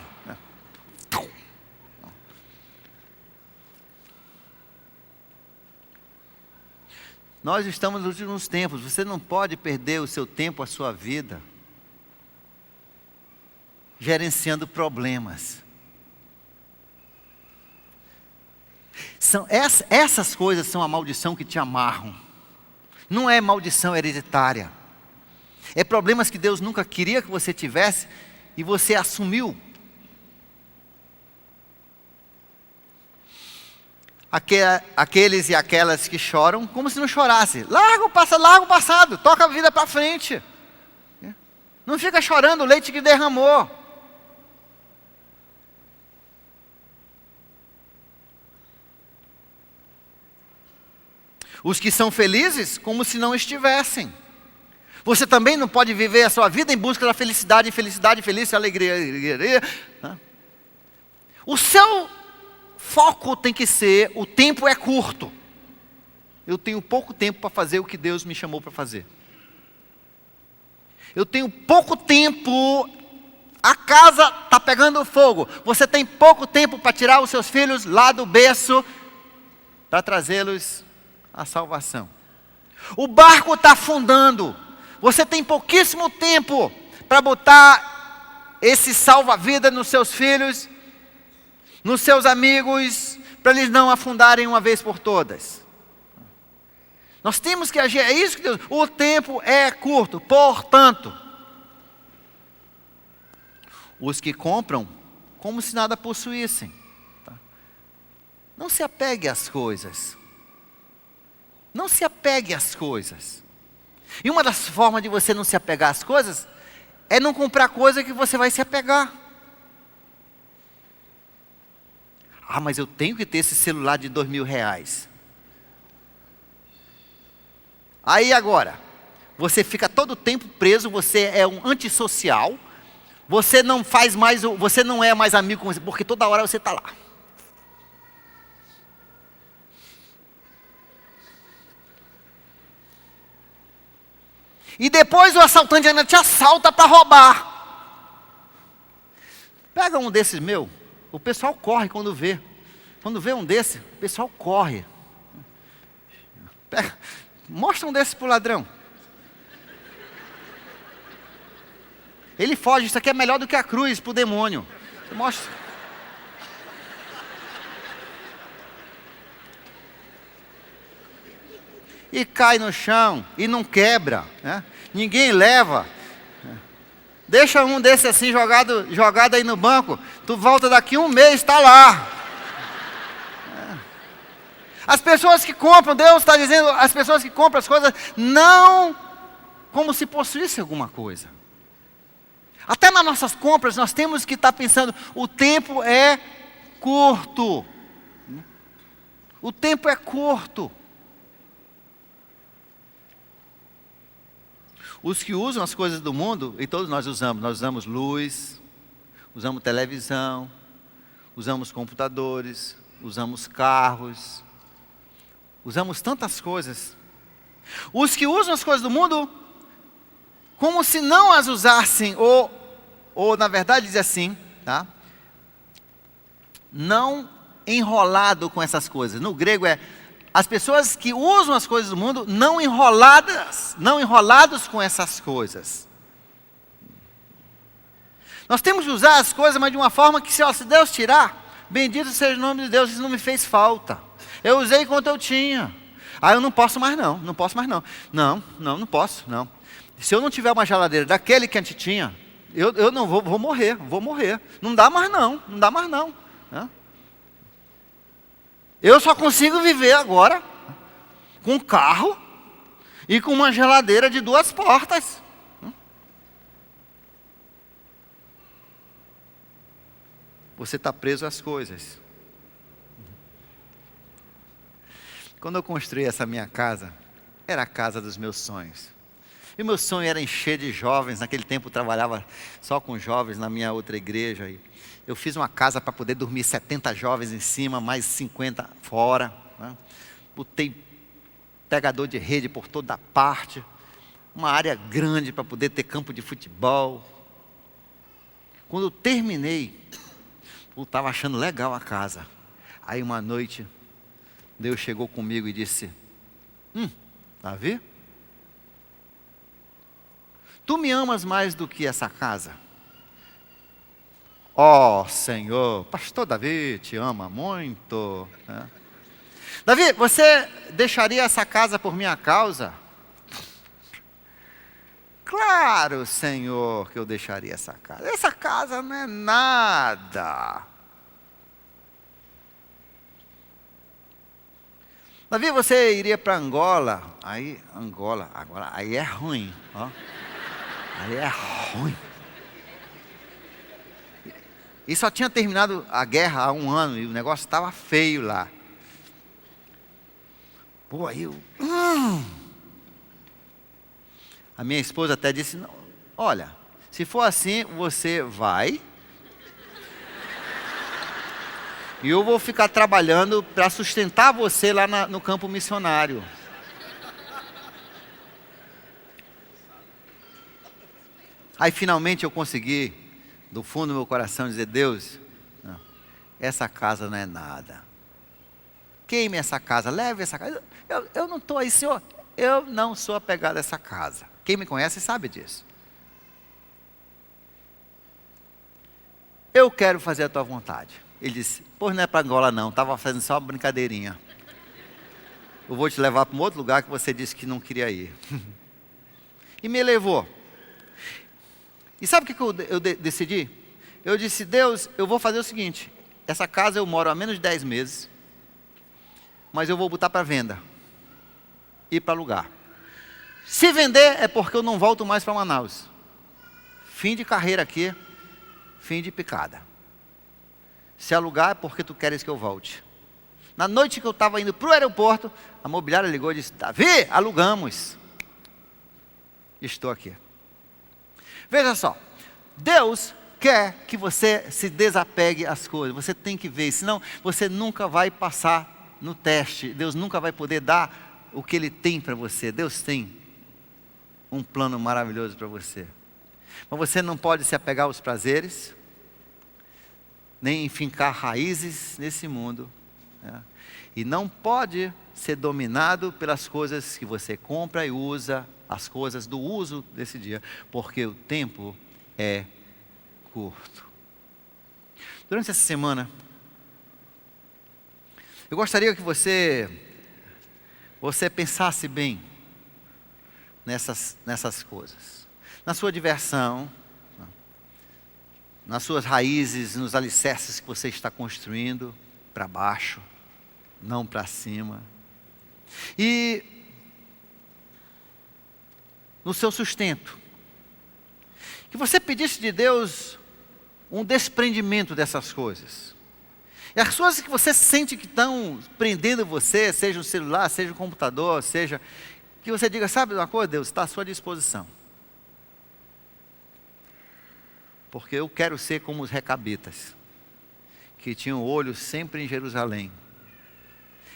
Nós estamos nos últimos tempos, você não pode perder o seu tempo, a sua vida, gerenciando problemas. Essas coisas são a maldição que te amarram. Não é maldição hereditária. É problemas que Deus nunca queria que você tivesse e você assumiu. Aqueles e aquelas que choram como se não chorasse. Larga o passado, toca a vida para frente. Não fica chorando o leite que derramou. Os que são felizes como se não estivessem. Você também não pode viver a sua vida em busca da felicidade, alegria. O seu foco tem que ser, o tempo é curto. eu tenho pouco tempo para fazer o que Deus me chamou para fazer. Eu tenho pouco tempo, a casa está pegando fogo. Você tem pouco tempo para tirar os seus filhos lá do berço, para trazê-los à salvação. O barco está afundando. Você tem pouquíssimo tempo para botar esse salva-vida nos seus filhos, nos seus amigos, para eles não afundarem uma vez por todas. Nós temos que agir, é isso que Deus... O tempo é curto, portanto, os que compram como se nada possuíssem. Tá? Não se apegue às coisas. Não se apegue às coisas. E uma das formas de você não se apegar às coisas é não comprar coisa que você vai se apegar. Ah, mas eu tenho que ter esse celular de R$2.000. Aí agora, você fica todo o tempo preso, você é um antissocial, você não faz mais, você não é mais amigo com você, porque toda hora você está lá. E depois o assaltante ainda te assalta para roubar. Pega um desses meu, o pessoal corre quando vê. Quando vê um desse, o pessoal corre. Pega, mostra um desses para o ladrão. Ele foge, isso aqui é melhor do que a cruz para o demônio. Você mostra. E cai no chão, e não quebra, né? Ninguém leva. Deixa um desse assim jogado aí no banco, tu volta daqui um mês, está lá. As pessoas que compram, Deus está dizendo, as pessoas que compram as coisas, não como se possuísse alguma coisa. Até nas nossas compras, nós temos que estar pensando, o tempo é curto. O tempo é curto. Os que usam as coisas do mundo, e todos nós usamos luz, usamos televisão, usamos computadores, usamos carros, usamos tantas coisas. Os que usam as coisas do mundo, como se não as usassem, ou na verdade diz assim, tá? Não enrolado com essas coisas. No grego é, as pessoas que usam as coisas do mundo, não enrolados com essas coisas. Nós temos que usar as coisas, mas de uma forma que, se Deus tirar, bendito seja o nome de Deus, isso não me fez falta. Eu usei quanto eu tinha. Ah, eu não posso mais não, não posso mais não. Não posso, não. Se eu não tiver uma geladeira daquele que a gente tinha, eu não vou morrer. Não dá mais não. Né? Eu só consigo viver agora com um carro e com uma geladeira de 2 portas. Você está preso às coisas. Quando eu construí essa minha casa, era a casa dos meus sonhos. E meu sonho era encher de jovens. Naquele tempo eu trabalhava só com jovens na minha outra igreja. Eu fiz uma casa para poder dormir 70 jovens em cima, mais 50 fora. Né? Botei pegador de rede por toda parte. Uma área grande para poder ter campo de futebol. Quando eu terminei, eu estava achando legal a casa. Aí uma noite, Deus chegou comigo e disse, Davi, tu me amas mais do que essa casa? Ó Senhor, pastor Davi te ama muito. Né? Davi, você deixaria essa casa por minha causa? Claro, Senhor, que eu deixaria essa casa. Essa casa não é nada. Davi, você iria para Angola? Angola, agora, aí é ruim. Ó. Aí é ruim. E só tinha terminado a guerra há 1 ano e o negócio estava feio lá. Pô, aí eu... A minha esposa até disse, não, olha, se for assim, você vai e eu vou ficar trabalhando para sustentar você lá no campo missionário. Aí finalmente eu consegui, do fundo do meu coração, dizer: Deus, não, essa casa não é nada. Queime essa casa, leve essa casa. Eu não estou aí, Senhor. Eu não sou apegado a essa casa. Quem me conhece sabe disso. Eu quero fazer a tua vontade. Ele disse: pois não é para Angola não, estava fazendo só uma brincadeirinha. Eu vou te levar para um outro lugar que você disse que não queria ir. E me levou. E sabe o que eu decidi? Eu disse: Deus, eu vou fazer o seguinte: essa casa eu moro há menos de 10 meses, mas eu vou botar para venda e para alugar. Se vender é porque eu não volto mais para Manaus. Fim de carreira aqui, fim de picada. Se alugar é porque tu queres que eu volte. Na noite que eu estava indo para o aeroporto, a mobiliária ligou e disse: Davi, alugamos. Estou aqui. Veja só, Deus quer que você se desapegue às coisas. Você tem que ver, senão você nunca vai passar no teste. Deus nunca vai poder dar o que Ele tem para você. Deus tem um plano maravilhoso para você. Mas você não pode se apegar aos prazeres, nem fincar raízes nesse mundo, né? E não pode ser dominado pelas coisas que você compra e usa, as coisas do uso desse dia, porque o tempo é curto. Durante essa semana, eu gostaria que você pensasse bem nessas coisas. Na sua diversão, nas suas raízes, nos alicerces que você está construindo para baixo, não para cima. E no seu sustento. Que você pedisse de Deus um desprendimento dessas coisas. E as coisas que você sente que estão prendendo você, seja o celular, seja o computador, seja... que você diga: sabe uma coisa, Deus, está à sua disposição. Porque eu quero ser como os recabitas, que tinham o olho sempre em Jerusalém.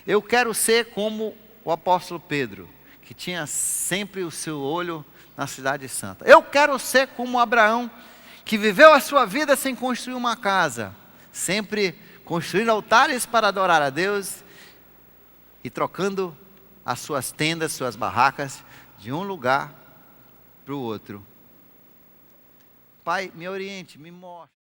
Eu quero ser como o apóstolo Pedro, que tinha sempre o seu olho na cidade santa. Eu quero ser como Abraão, que viveu a sua vida sem construir uma casa, sempre construindo altares para adorar a Deus e trocando as suas tendas, suas barracas, de um lugar para o outro. Pai, me oriente, me mostre.